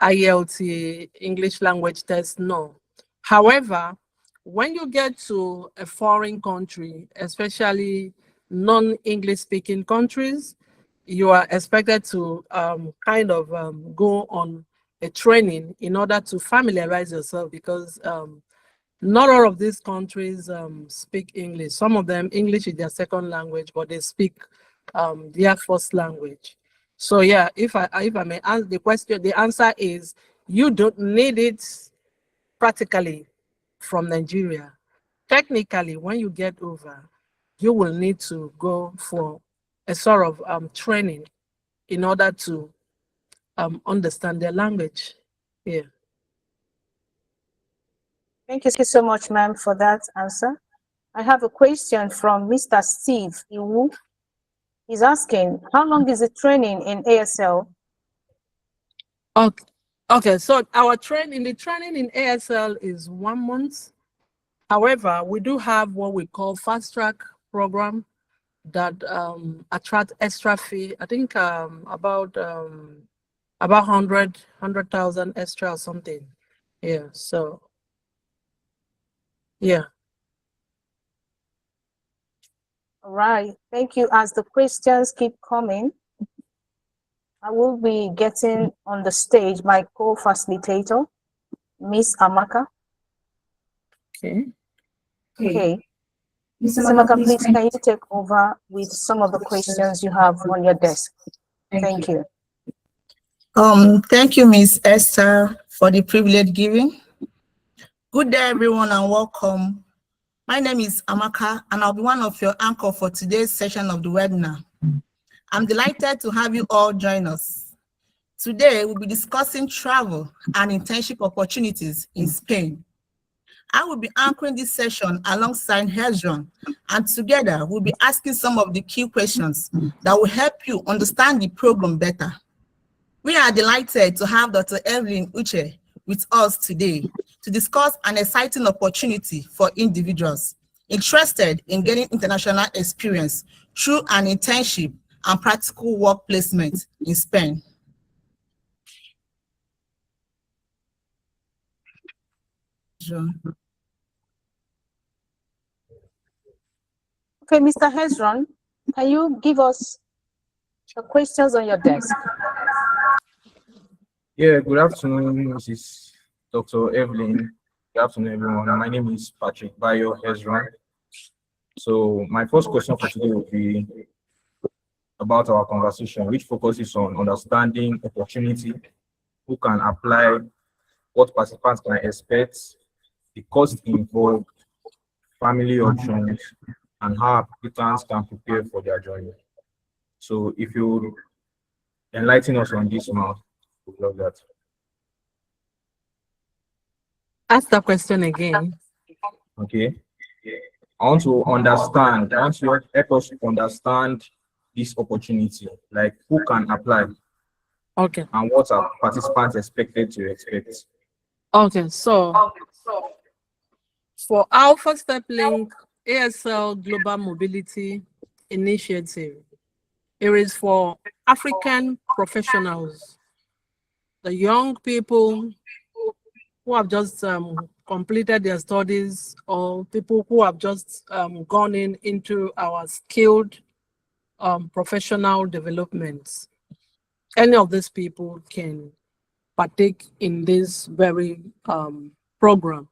IELT, English language test, no. However, when you get to a foreign country, especially non-English speaking countries, you are expected to go on a training in order to familiarize yourself, because not all of these countries speak English. Some of them, English is their second language, but they speak their first language. So yeah, if I may answer the question, the answer is you don't need it practically from Nigeria. Technically, when you get over, you will need to go for a sort of training in order to understand their language. Yeah. Thank you so much, ma'am, for that answer. I have a question from Mr. Steve Iwu. He's asking, how long is the training in ASL? Okay, so our training in ASL is 1 month. However, we do have what we call fast track program that attract extra fee. I think about 100,000 extra or something. Yeah. So yeah. All right, thank you. As the questions keep coming, I will be getting on the stage my co-facilitator, Miss Amaka. Okay. Okay. Miss Amaka, please, can you take over with some of the questions you have on your desk? Thank you. Thank you, Miss Esther, for the privilege given. Good day, everyone, and welcome. My name is Amaka, and I'll be one of your anchor for today's session of the webinar. I'm delighted to have you all join us. Today, we'll be discussing travel and internship opportunities in Spain. I will be anchoring this session alongside Hezron, and together we'll be asking some of the key questions that will help you understand the program better. We are delighted to have Dr. Evelyn Uche with us today to discuss an exciting opportunity for individuals interested in getting international experience through an internship and practical work placement in Spain. Okay, Mr. Hezron, can you give us the questions on your desk? Yeah, good afternoon, Mrs. Dr. Evelyn. Good afternoon, everyone. My name is Patrick Bayo Hezron. So my first question for today will be about our conversation, which focuses on understanding opportunity, who can apply, what participants can expect, the cost involved, family options, and how applicants can prepare for their journey. So if you enlighten us on this now, we'd love that. Ask the question again. Okay. I want to understand, I want to help us understand this opportunity, like who can apply Okay. and what are participants expected to expect. Okay, so for our first step link, ASL Global Mobility Initiative, it is for African professionals, the young people who have just completed their studies, or people who have just gone into our skilled professional developments. Any of these people can partake in this very program.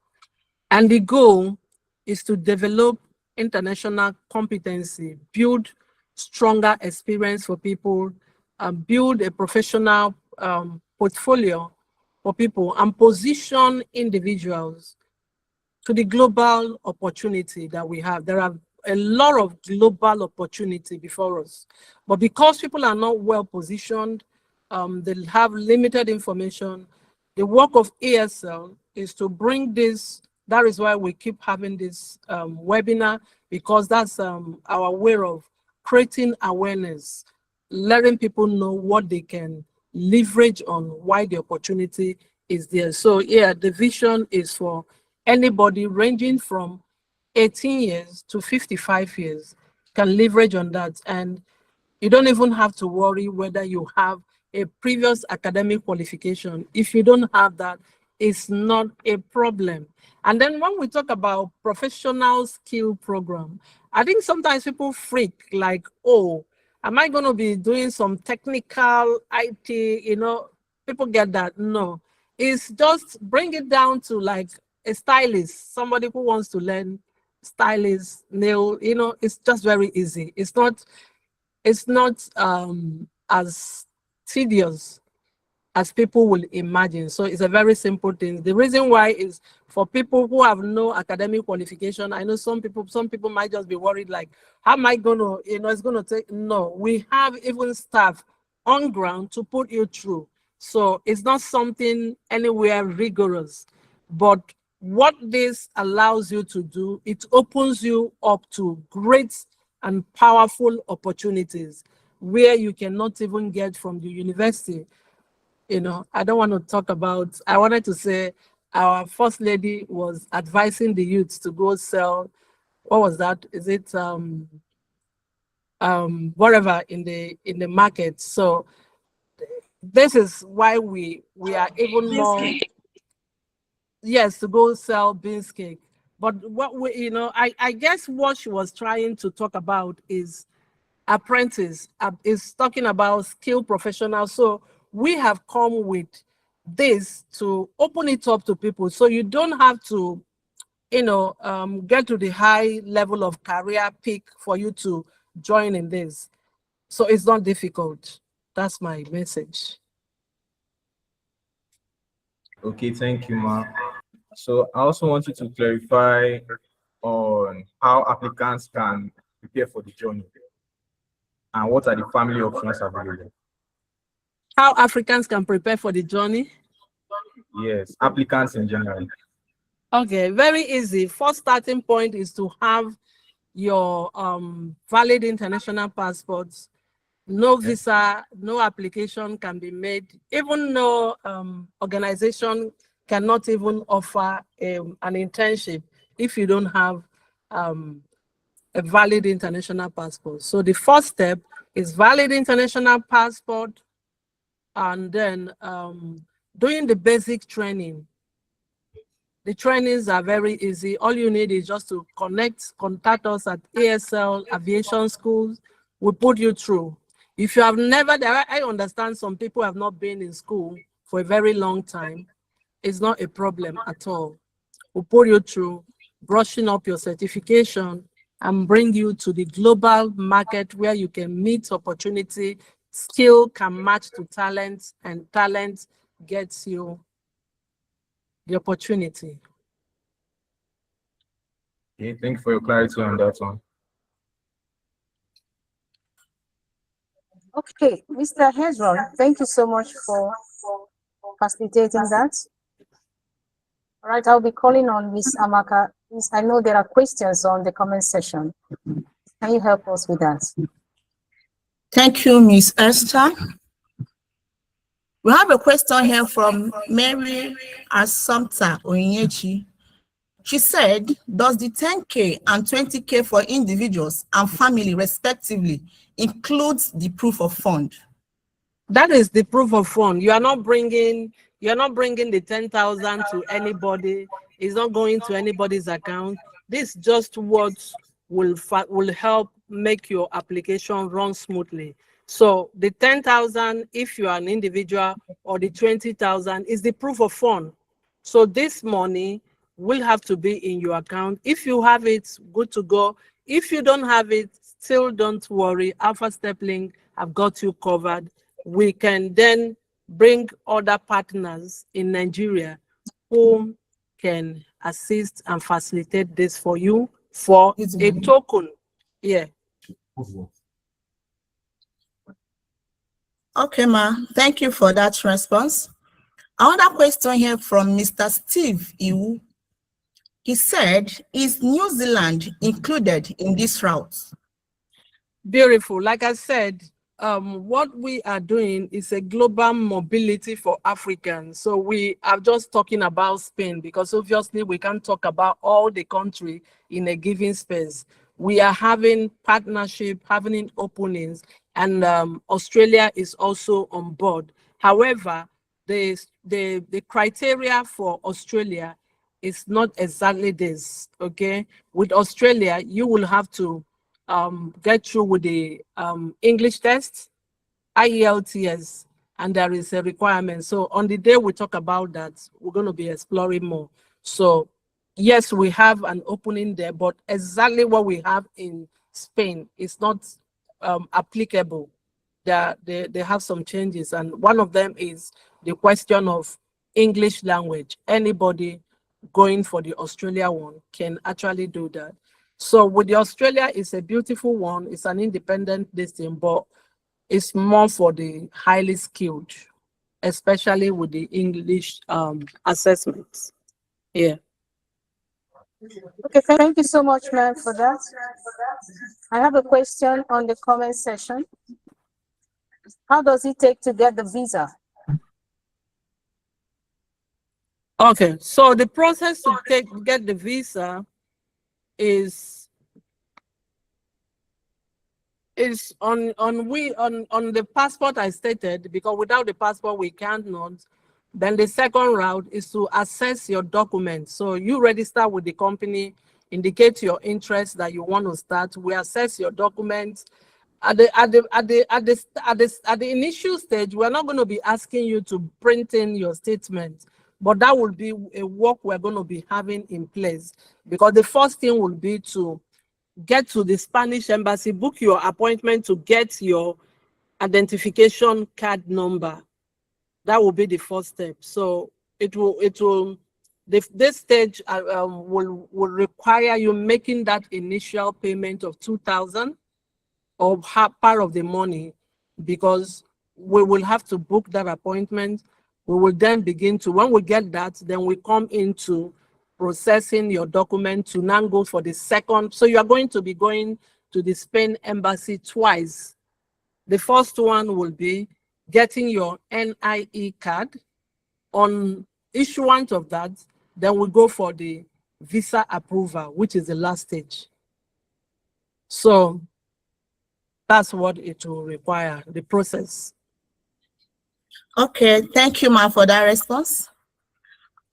And the goal is to develop international competency, build stronger experience for people, build a professional portfolio for people, and position individuals to the global opportunity that we have. There are a lot of global opportunity before us, but because people are not well positioned, they have limited information. The work of ASL is to bring this. That is why we keep having this webinar, because that's our way of creating awareness, letting people know what they can leverage on, why the opportunity is there. So yeah, the vision is for anybody ranging from 18 years to 55 years can leverage on that. And you don't even have to worry whether you have a previous academic qualification. If you don't have that, it's not a problem. And then when we talk about professional skill program, I think sometimes people freak like, oh, am I going to be doing some technical IT, people get that. No, it's just bring it down to like a stylist, somebody who wants to learn stylist, nail, it's just very easy. It's not as tedious as people will imagine. So it's a very simple thing. The reason why is for people who have no academic qualification. I know some people might just be worried, like, how am I gonna, it's gonna take, no, we have even staff on ground to put you through. So it's not something anywhere rigorous, but what this allows you to do, it opens you up to great and powerful opportunities where you cannot even get from the university. I don't want to talk about, I wanted to say our first lady was advising the youth to go sell, what was that? Is it whatever in the market? So this is why we are even more, yes, to go sell beans cake. But what we, I guess what she was trying to talk about is apprentice, is talking about skilled professionals. So we have come with this to open it up to people, so you don't have to get to the high level of career peak for you to join in this. So it's not difficult. That's my message. Okay, thank you, Ma. So I also want you to clarify on how applicants can prepare for the journey and what are the family options available. How Africans can prepare for the journey? Yes, applicants in general. Okay, very easy. First starting point is to have your valid international passports. No visa, no application can be made. Even no organization cannot even offer an internship if you don't have a valid international passport. So the first step is valid international passport, and then doing the basic training. The trainings are very easy. All you need is just to contact us at ASL Aviation Schools. We put you through. If you have never, I understand some people have not been in school for a very long time. It's not a problem at all. We'll put you through, brushing up your certification, and bring you to the global market where you can meet opportunity. Skill can match to talent, and talent gets you the opportunity. Okay, thank you for your clarity on that one. Okay, Mr. Hezron, thank you so much for facilitating that. All right, I'll be calling on Ms. Amaka. Miss, I know there are questions on the comment section. Can you help us with that? Thank you, Ms. Esther. We have a question here from Mary Assumpta Onyechi. She said, does the 10K and 20K for individuals and family respectively include the proof of fund? That is the proof of fund. You're not bringing the 10,000 to anybody. It's not going to anybody's account. This is just what will help make your application run smoothly. So the 10,000, if you are an individual, or the 20,000 is the proof of fund. So this money will have to be in your account. If you have it, good to go. If you don't have it, still don't worry. Alpha Step Link have got you covered. We can then bring other partners in Nigeria who can assist and facilitate this for you for a token. Yeah. Okay, ma. Thank you for that response. Another question here from Mr. Steve Iwu. He said, is New Zealand included in this route? Beautiful. Like I said, what we are doing is a global mobility for Africans. So we are just talking about Spain because obviously we can't talk about all the country in a given space. We are having partnership, having openings, and Australia is also on board. However, the criteria for Australia is not exactly this, okay? With Australia, you will have to get through with the English test, IELTS, and there is a requirement. So on the day we talk about that, we're going to be exploring more. So yes, we have an opening there, but exactly what we have in Spain is not applicable. They have some changes, and one of them is the question of English language. Anybody going for the Australia one can actually do that. So with the Australia, it's a beautiful one. It's an independent listing, but it's more for the highly skilled, especially with the English assessments. Yeah. Okay, thank you so much, ma'am, for that. I have a question on the comment section. How does it take to get the visa? Okay, so the process to get the visa is on the passport I stated, because without the passport we can't not. Then the second route is to assess your documents. So you register with the company, indicate your interest that you want to start. We assess your documents. At the initial stage, we're not going to be asking you to print in your statement, but that will be a work we're going to be having in place, because the first thing will be to get to the Spanish embassy, book your appointment to get your identification card number. That will be the first step. So this stage will require you making that initial payment of 2,000 or part of the money, because we will have to book that appointment. We will then begin to, when we get that, then we come into processing your document to now go for the second. So you are going to be going to the Spain embassy twice. The first one will be getting your NIE card. On issuance of that, then we go for the visa approval, which is the last stage. So that's what it will require, the process. Okay, thank you, ma'am, for that response.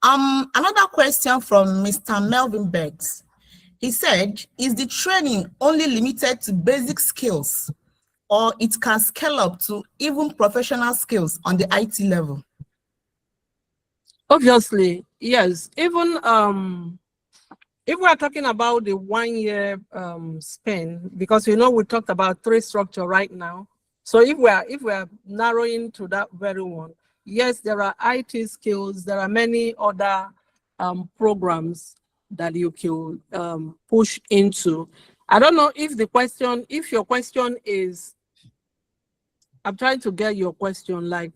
Another question from Mr. Melvin Beggs. He said, is the training only limited to basic skills, or it can scale up to even professional skills on the IT level? Obviously, yes. Even if we are talking about the 1 year span, because we talked about 3 structure right now. So if we are narrowing to that very one, yes, there are IT skills. There are many other programs that you can push into. I don't know if your question is, I'm trying to get your question, like,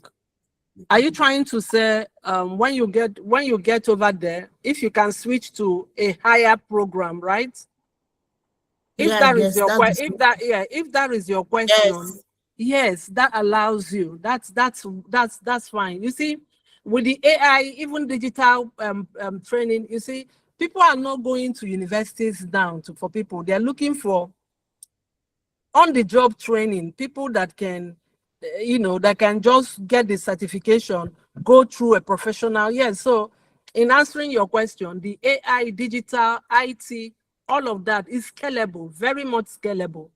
are you trying to say when you get over there, if you can switch to a higher program, right? If that is your question, if that is your question, yes, that allows you. That's fine. You see, with the AI, even digital training, you see, people are not going to universities now for people. They're looking for on-the-job training, people that can, that can just get the certification, go through a professional. Yes, so in answering your question, the AI, digital, IT, all of that is scalable, very much scalable.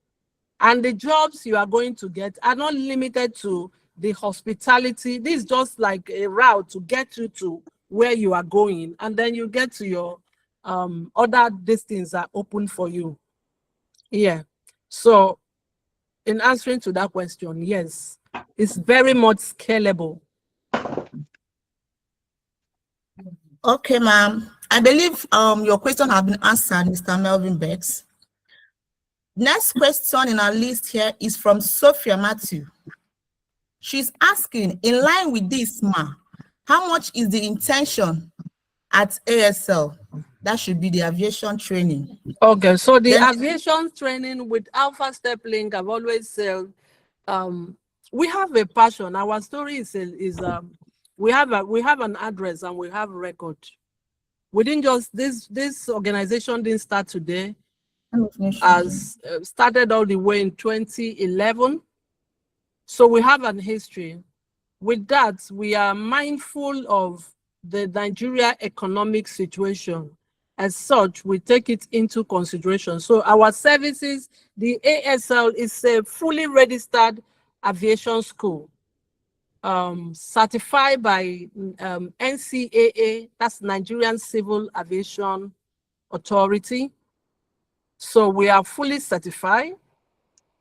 And the jobs you are going to get are not limited to the hospitality. This is just like a route to get you to where you are going. And then you get to your other destinies are open for you. Yeah. So in answering to that question, yes, it's very much scalable. Okay, ma'am. I believe your question has been answered, Mr. Melvin Beggs. Next question in our list here is from Sophia Matthew. She's asking, in line with this, how much is the intention at ASL? That should be the aviation training. Okay, so the aviation training with Alpha Step Link, I've always said, we have a passion. Our story is we have an address and we have a record. We didn't just this organization didn't start today. As started all the way in 2011. So we have an history. With that, we are mindful of the Nigeria economic situation. As such, we take it into consideration. So our services, the ASL is a fully registered aviation school, certified by NCAA, that's Nigerian Civil Aviation Authority. So we are fully certified,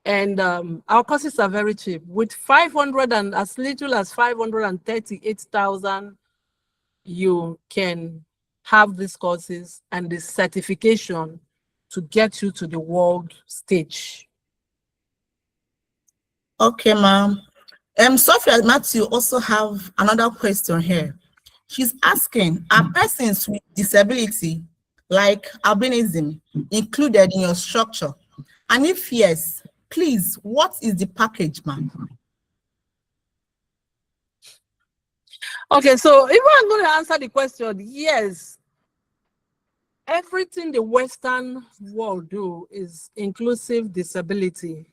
and our courses are very cheap. With 500 and as little as 538,000, you can have these courses and the certification to get you to the world stage. Okay, ma'am. Sophia Matthew also have another question here. She's asking, are persons with disability like albinism included in your structure? And if yes, please, what is the package, ma'am? Okay, so if I'm going to answer the question, yes, everything the Western world do is inclusive disability.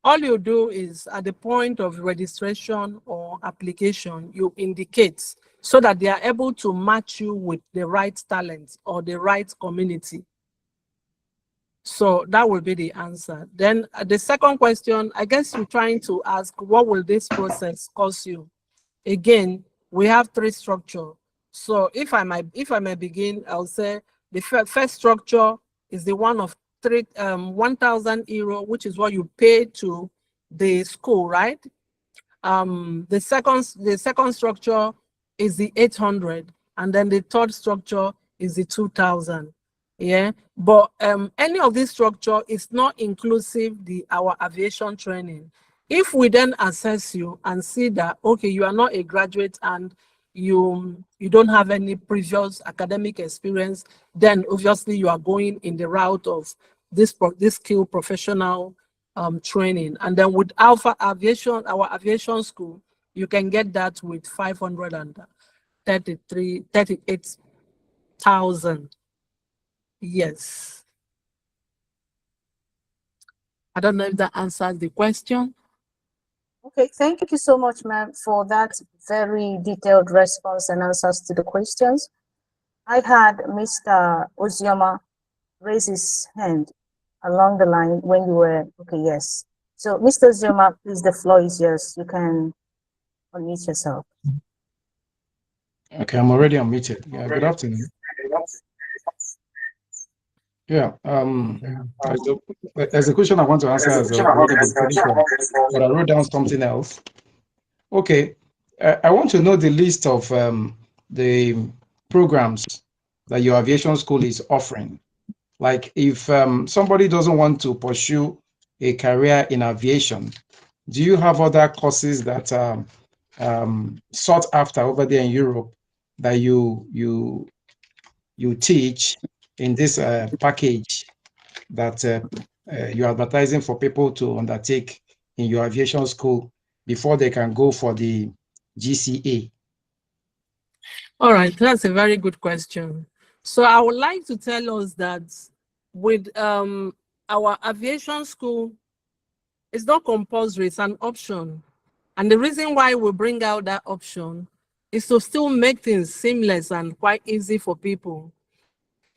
All you do is at the point of registration or application, you indicate so that they are able to match you with the right talent or the right community. So that will be the answer. Then the second question, I guess you're trying to ask, what will this process cost you? Again, we have 3 structures. So if I may begin, I'll say the first structure is the one of 1,000 euro, which is what you pay to the school, right? The second structure is the 800, and then the third structure is the 2,000. Yeah, but any of this structure is not inclusive our aviation training. If we then assess you and see that, okay, you are not a graduate and you don't have any previous academic experience, then obviously you are going in the route of this skill professional training. And then with our aviation school, you can get that with 38,000. Yes. I don't know if that answers the question. Okay, thank you so much, ma'am, for that very detailed response and answers to the questions. I had Mr. Ozioma raise his hand along the line when you were, okay, yes. So, Mr. Ozioma, please, the floor is yours. You can unmute yourself. Okay, I'm already unmuted. Yeah, good afternoon. Yeah, there's a question I want to answer has already been taken care of, but I wrote down something else. Okay, I want to know the list of the programs that your aviation school is offering. Like if somebody doesn't want to pursue a career in aviation, do you have other courses that are sought after over there in Europe that you teach in this package that you're advertising for people to undertake in your aviation school before they can go for the GCA? All right, that's a very good question. So I would like to tell us that with our aviation school, it's not compulsory, it's an option. And the reason why we bring out that option is to still make things seamless and quite easy for people.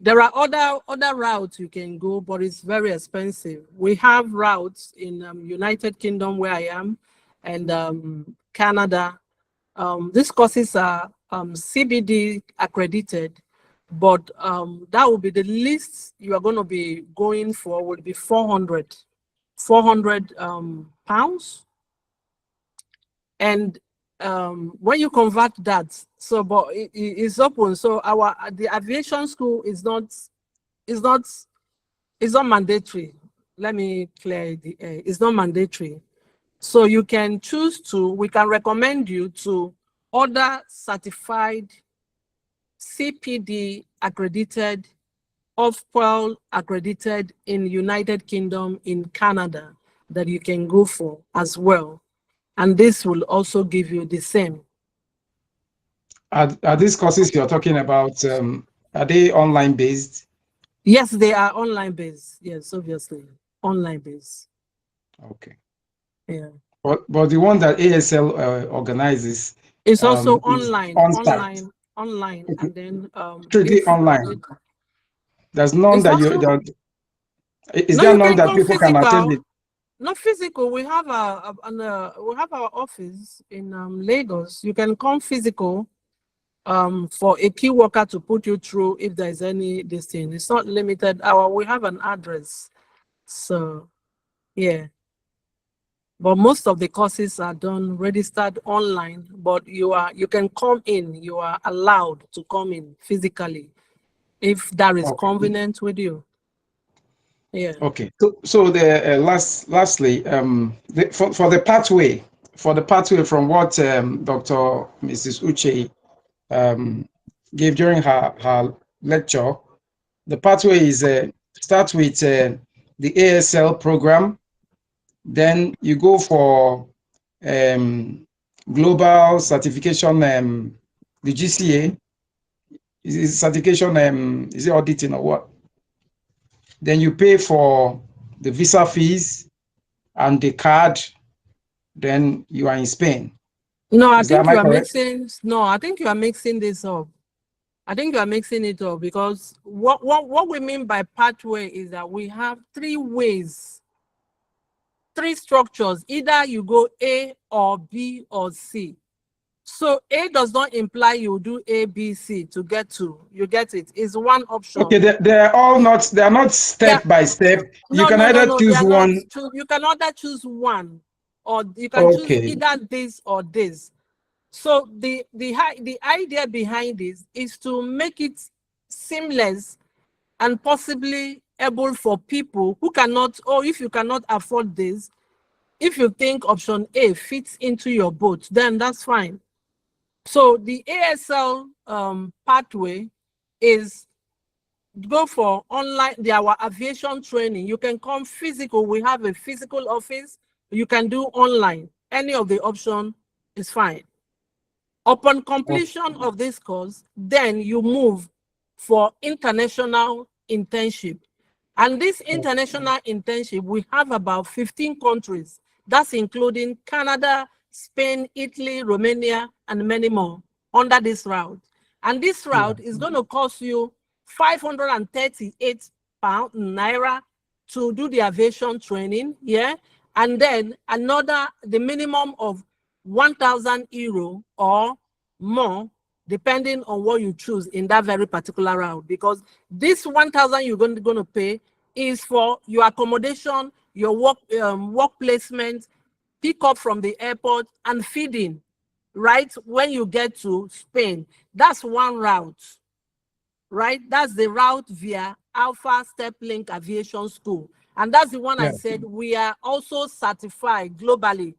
There are other routes you can go, but it's very expensive. We have routes in United Kingdom where I am, and Canada. These courses are CBD accredited, but that will be the least you are going to be going for would be 400 pounds. And when you convert that, so but it's open. So the aviation school is not mandatory. Let me clear the air. It's not mandatory. So you can choose to, we can recommend you to other certified CPD accredited, OFPEL accredited in United Kingdom, in Canada, that you can go for as well. And this will also give you the same. Are these courses you're talking about, are they online based? Yes, they are online based. Yes, obviously, online based. Okay. Yeah. But the one that ASL organizes, it's also is online, on-site. online, Okay. and then Strictly online. There's none it's that also, is no, there you none can that come people can attend physical. it? Not physical. We have we have our office in Lagos. You can come physical for a key worker to put you through if there's any this thing. It's not limited. We have an address. So yeah. But most of the courses are done registered online, but you can come in, you are allowed to come in physically if that is Okay. convenient with you. Yeah. Okay. So the lastly, for the pathway, from what Dr. Mrs. Uche gave during her lecture, the pathway is start with the ASL program, then you go for global certification, the GCA. Is it certification, is it auditing or what? Then you pay for the visa fees and the card, then you are in Spain. No, I Am think I you are correct? mixing this up. I think you are mixing it up because what we mean by pathway is that we have 3 ways, 3 structures. Either you go A or B or C. So A does not imply you do A, B, C to get to. You get it? It's one option. Okay, they are not step by step. You No, can no, no, either no. They choose are not. one. You can either choose one, or you can choose Okay. either this or this. So the idea behind this is to make it seamless and possibly able for people who cannot, or if you cannot afford this, if you think option A fits into your boat, then that's fine. So the ASL pathway is go for online, our aviation training. You can come physical. We have a physical office. You can do online. Any of the option is fine. Upon completion of this course, then you move for international internship. And this international internship, we have about 15 countries. That's including Canada, Spain, Italy, Romania, and many more under this route. And this route is going to cost you 538 pounds naira to do the aviation training, yeah, and then the minimum of 1,000 euro or more, depending on what you choose in that very particular route. Because this 1,000 you're going to pay is for your accommodation, your work placement, pick up from the airport, and feeding, right, when you get to Spain. That's one route, right? That's the route via Alpha Step Link Aviation School. And that's the one I said we are also certified globally,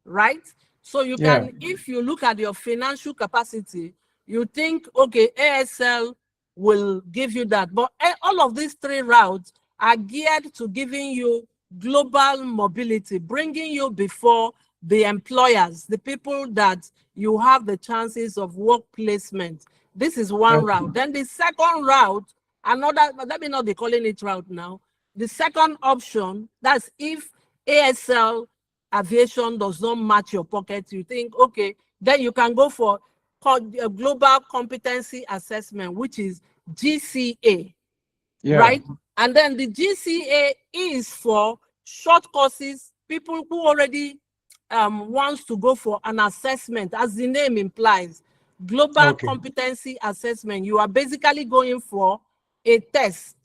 right? So you can, if you look at your financial capacity, you think, okay, ASL will give you that. But all of these three routes are geared to giving you global mobility, bringing you before the employers, the people that you have the chances of work placement. This is one route. Then the second route, let me not be calling it route now. The second option, that's if ASL aviation does not match your pocket, you think, okay, then you can go for a global competency assessment, which is GCA, right? And then the GCA is for short courses, people who already wants to go for an assessment, as the name implies, global competency assessment. You are basically going for a test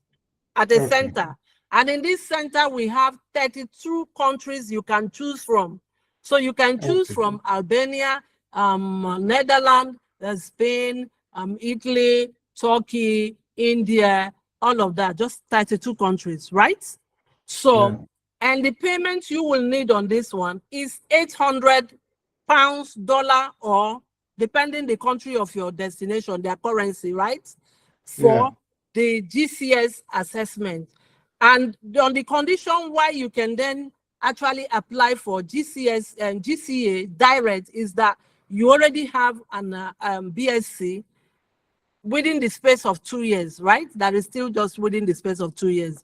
at a center. And in this center, we have 32 countries you can choose from. So you can choose from Albania, Netherlands, Spain, Italy, Turkey, India, all of that, just 32 countries, right? So, and the payment you will need on this one is 800 pounds, dollar, or depending the country of your destination, their currency, right? For the GCS assessment. And on the condition why you can then actually apply for GCS and GCA direct is that you already have an BSc within the space of 2 years, right? That is still just within the space of 2 years.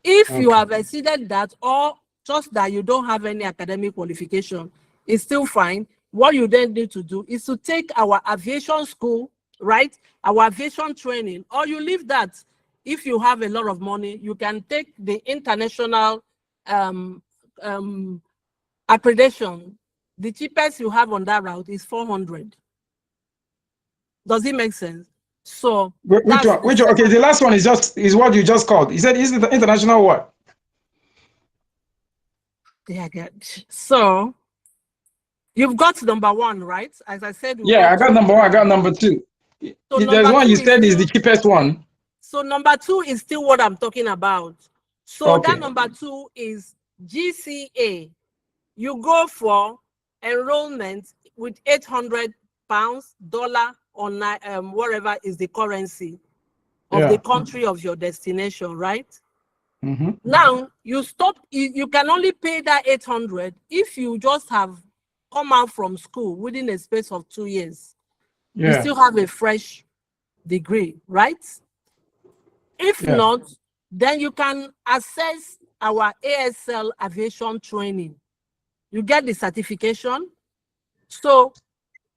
If you have exceeded that, or just that you don't have any academic qualification, it's still fine. What you then need to do is to take our aviation school, right? Our aviation training, or you leave that. If you have a lot of money, you can take the international accreditation. The cheapest you have on that route is 400. Does it make sense? So which one? Okay, the last one is what you just called. You said, is it the international what? Yeah, good. So you've got number one, right? As I said, I got number one, I got number two. So there's one you said is the cheapest one. So number two is still what I'm talking about. So that number two is GCA. You go for enrollment with 800 pounds, dollar, or whatever is the currency of the country of your destination, right? Now you stop. You can only pay that 800 if you just have come out from school within a space of 2 years. You still have a fresh degree, right? If not, then you can access our ASL aviation training. You get the certification. So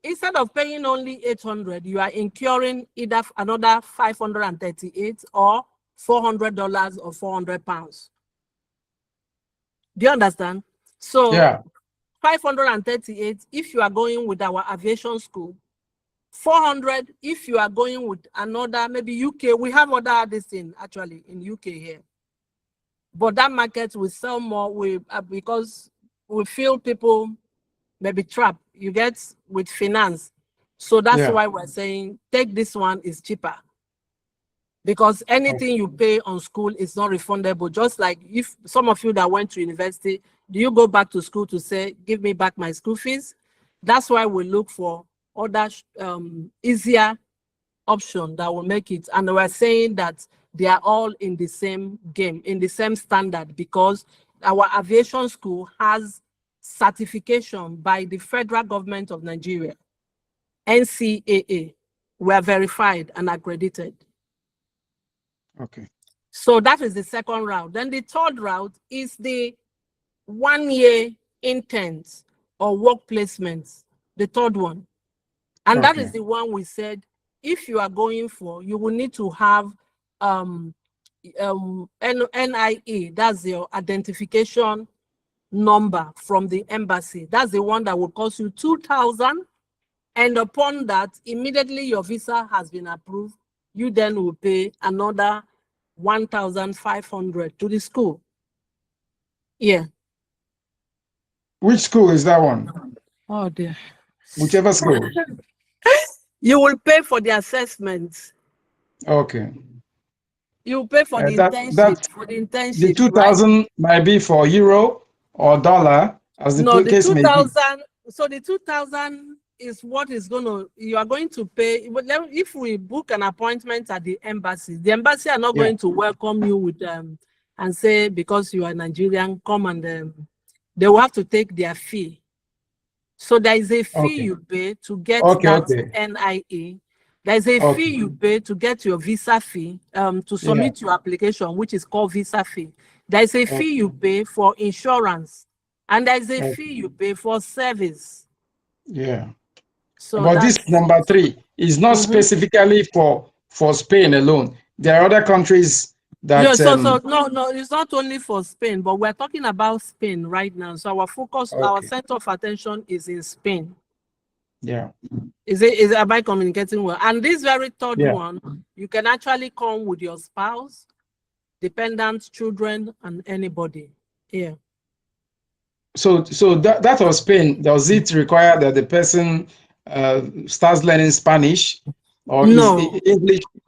instead of paying only 800, you are incurring either another 538 or $400 or 400 pounds. Do you understand? So 538 if you are going with our aviation school, 400 if you are going with another, maybe UK. We have other this thing actually in UK here, but that market will sell more because we feel people maybe trapped. You get with finance, so that's why we're saying take this one, is cheaper, because anything you pay on school is not refundable. Just like if some of you that went to university, do you go back to school to say, give me back my school fees? That's why we look for other easier option that will make it. And we're saying that they are all in the same game, in the same standard, because our aviation school has certification by the federal government of Nigeria, NCAA. We are verified and accredited. Okay. So that is the second route. Then the third route is the 1 year interns or work placements, the third one. And that is the one we said, if you are going for, you will need to have NIE, that's your identification number from the embassy. That's the one that will cost you 2,000. And upon that, immediately your visa has been approved, you then will pay another 1,500 to the school. Yeah. Which school is that one? Oh dear. Whichever school. You will pay for the assessment. Okay. You pay for the internship. The 2,000 might be for euro or dollar, as the case may be. 2,000. So the 2,000 is what is you are going to pay. If we book an appointment at the embassy are not going to welcome you with and say, because you are Nigerian, come and they will have to take their fee. So there is a fee you pay to get NIE. There is a fee you pay to get your visa fee, to submit your application, which is called visa fee. There is a fee you pay for insurance, and there is a fee you pay for service. Yeah. So but this number 3 is not specifically for Spain alone. There are other countries that. No, it's not only for Spain, but we're talking about Spain right now. So our focus, our center of attention is in Spain. Yeah. Am I communicating well? And this very third one, you can actually come with your spouse, dependents, children, and anybody. Yeah. So that of Spain, does it require that the person starts learning Spanish, or no?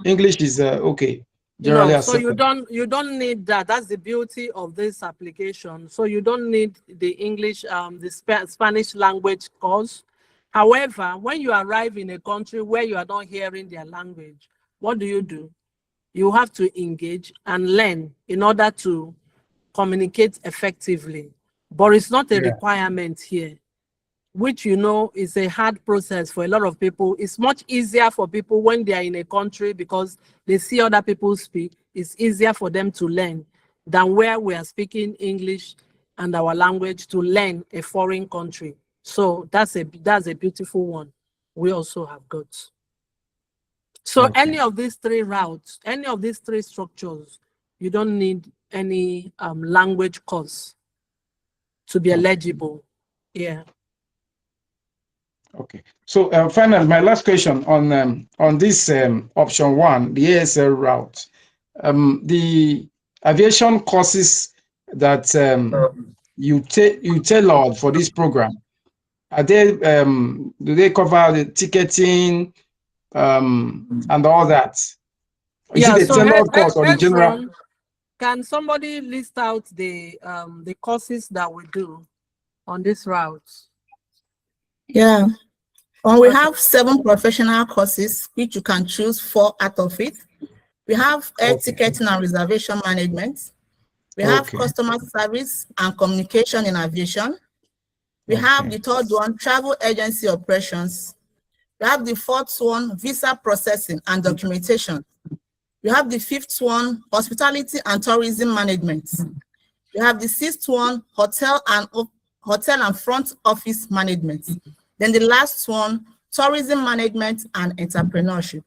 English is okay. No, so you don't need that. That's the beauty of this application. So you don't need the English, the Spanish language course. However, when you arrive in a country where you are not hearing their language, what do? You have to engage and learn in order to communicate effectively. But it's not a requirement here, which is a hard process for a lot of people. It's much easier for people when they are in a country because they see other people speak. It's easier for them to learn than where we are speaking English and our language to learn a foreign country. So that's a beautiful one. We also have got. So any of these 3 routes, any of these 3 structures, you don't need any language course to be eligible. Yeah. Okay. So finally, my last question on this option 1, the ASL route, the aviation courses that you tailored for this program, are they do they cover the ticketing and all that? Is it a tailored course or the general? Can somebody list out the courses that we do on this route? Yeah. We have 7 professional courses, which you can choose 4 out of it. We have air ticketing and reservation management. We have customer service and communication in aviation. We have the 3rd one, travel agency operations. We have the 4th one, visa processing and documentation. We have the 5th one, hospitality and tourism management. We have the 6th one, hotel and front office management. Then the last one, tourism management and entrepreneurship.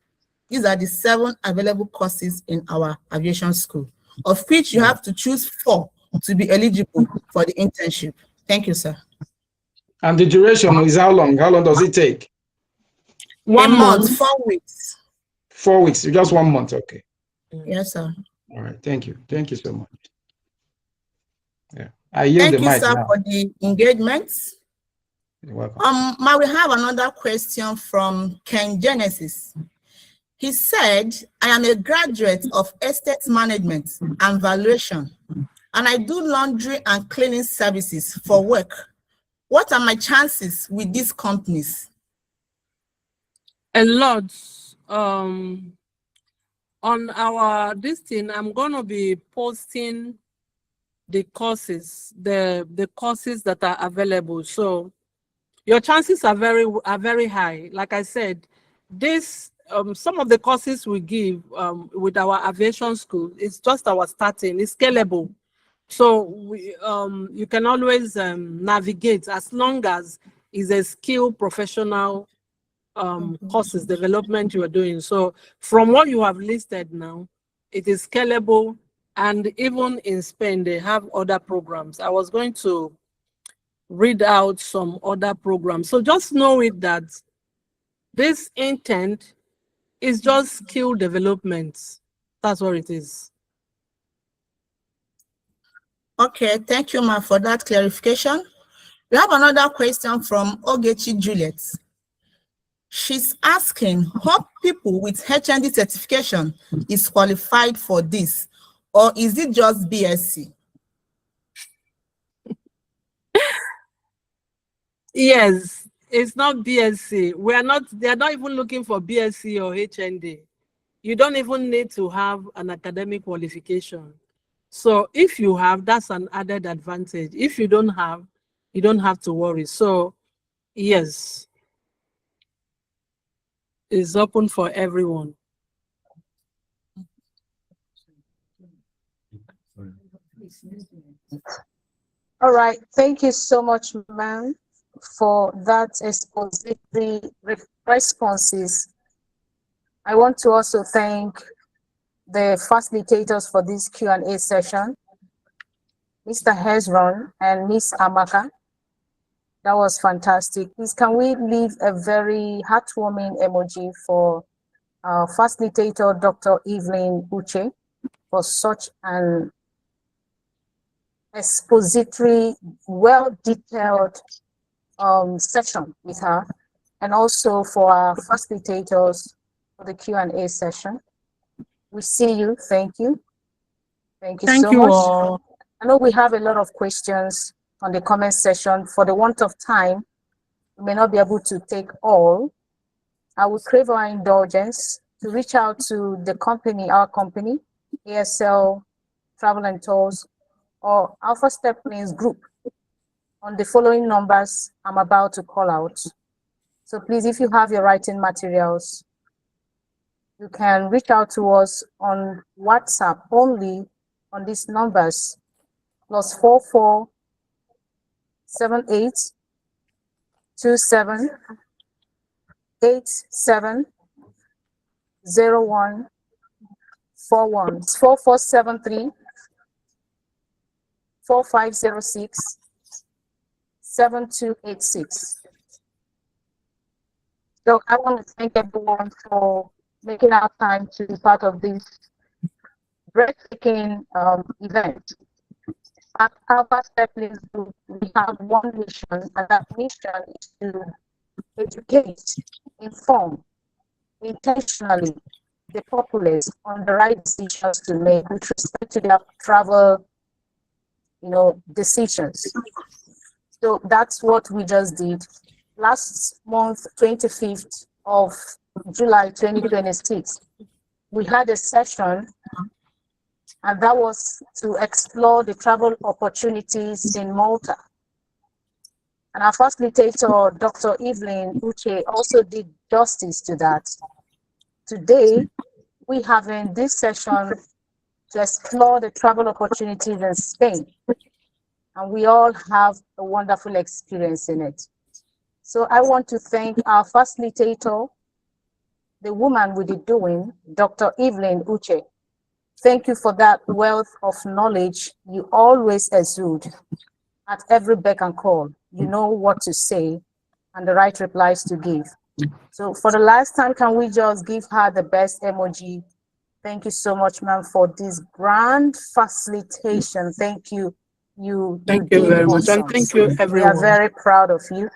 These are the 7 available courses in our aviation school, of which you have to choose 4 to be eligible for the internship. Thank you, sir. And the duration is how long? How long does it take? 1 month, 4 weeks. 4 weeks, just 1 month, okay. Yes, sir. All right, thank you. Thank you so much. Yeah, I yield the mic now. Thank you, sir, for the engagement. You're welcome. We have another question from Ken Genesis. He said, I am a graduate of estate management and valuation, and I do laundry and cleaning services for work. What are my chances with these companies? A lot. On our this thing, I'm gonna be posting the courses, the courses that are available. So your chances are very high. Like I said, this some of the courses we give with our aviation school is just our starting. It's scalable, so we you can always navigate as long as is a skilled professional courses development you are doing. So from what you have listed now, it is scalable, and even in Spain they have other programs. I was going to read out some other programs. So just know it that this intent is just skill development. That's what it is. Okay, thank you, ma, for that clarification. We have another question from Ogechi Juliet. She's asking, how people with HND certification is qualified for this, or is it just BSc? Yes, it's not BSc. They're not even looking for BSc or HND. You don't even need to have an academic qualification. So if you have, that's an added advantage. If you don't have, you don't have to worry. So yes, it's open for everyone. All right. Thank you so much, ma'am, for that expository responses. I want to also thank the facilitators for this Q&A session, Mr. Hezron and Miss Amaka. That was fantastic. Please, can we leave a very heartwarming emoji for our facilitator, Dr. Evelyn Uche, for such an expository, well-detailed session with her, and also for our facilitators for the Q&A session. We see you. Thank you. Thank you so much. All. I know we have a lot of questions on the comment section. For the want of time, we may not be able to take all. I would crave our indulgence to reach out to the company, our company, ASL Travel Tours, or Alpha Step Planes Group on the following numbers I'm about to call out. So please, if you have your writing materials, you can reach out to us on WhatsApp only on these numbers, +44 78 27 87 01 41, 4473 4506 7286. So I want to thank everyone for making our time to be part of this breathtaking event. At Alpha Steppings Group, we have one mission, and that mission is to educate, inform, intentionally the populace on the right decisions to make with respect to their travel, decisions. So that's what we just did. Last month, 25th of July 2026, we had a session, and that was to explore the travel opportunities in Malta. And our facilitator, Dr. Evelyn Uche, also did justice to that. Today, we have in this session to explore the travel opportunities in Spain. And we all have a wonderful experience in it. So I want to thank our facilitator, the woman with the doing, Dr. Evelyn Uche. Thank you for that wealth of knowledge you always exude. At every beck and call, you know what to say and the right replies to give. So for the last time, can we just give her the best emoji? Thank you so much, ma'am, for this grand facilitation. Thank you. Thank you very much, and thank you, everyone. We are very proud of you.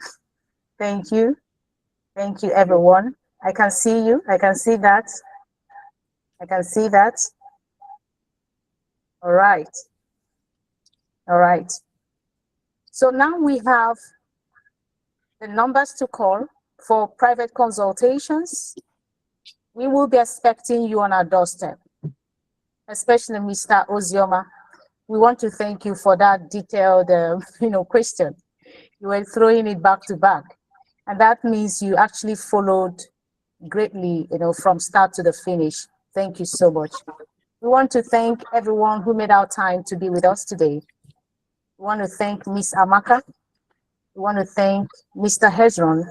Thank you. Thank you, everyone. I can see you. I can see that. I can see that. All right. All right. So now we have the numbers to call for private consultations, we will be expecting you on our doorstep, especially Mr. Ozioma. We want to thank you for that detailed, question. You were throwing it back to back. And that means you actually followed greatly, from start to the finish. Thank you so much. We want to thank everyone who made our time to be with us today. We want to thank Ms. Amaka. We want to thank Mr. Hezron.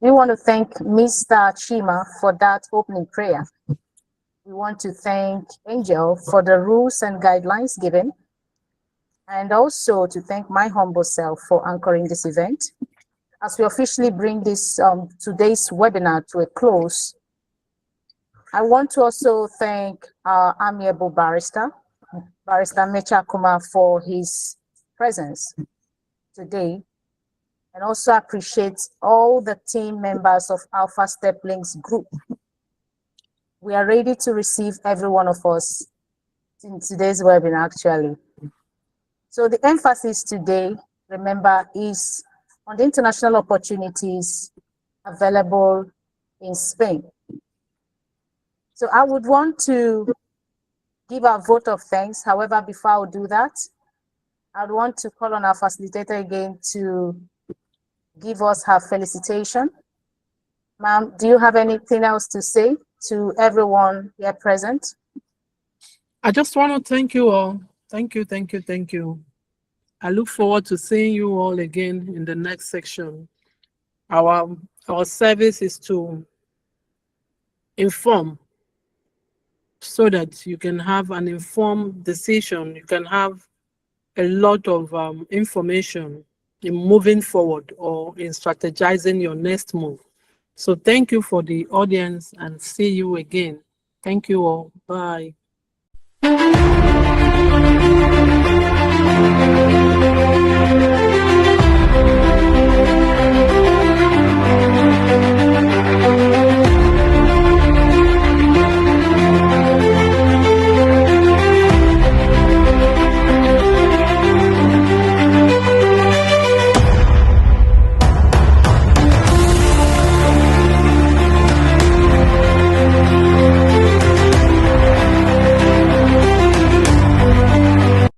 We want to thank Mr. Chima for that opening prayer. We want to thank Angel for the rules and guidelines given, and also to thank my humble self for anchoring this event. As we officially bring this today's webinar to a close, I want to also thank our amiable barrister, Barrister Mecha Kuma, for his presence today, and also appreciate all the team members of Alpha Step Links Group. We are ready to receive every one of us in today's webinar, actually. So the emphasis today, remember, is on the international opportunities available in Spain. So I would want to give a vote of thanks. However, before I would do that, I would want to call on our facilitator again to give us her felicitation. Ma'am, do you have anything else to say to everyone here present? I just want to thank you all. Thank you, thank you, thank you. I look forward to seeing you all again in the next section. Our service is to inform so that you can have an informed decision. You can have a lot of information in moving forward or in strategizing your next move. So thank you for the audience and see you again. Thank you all. Bye.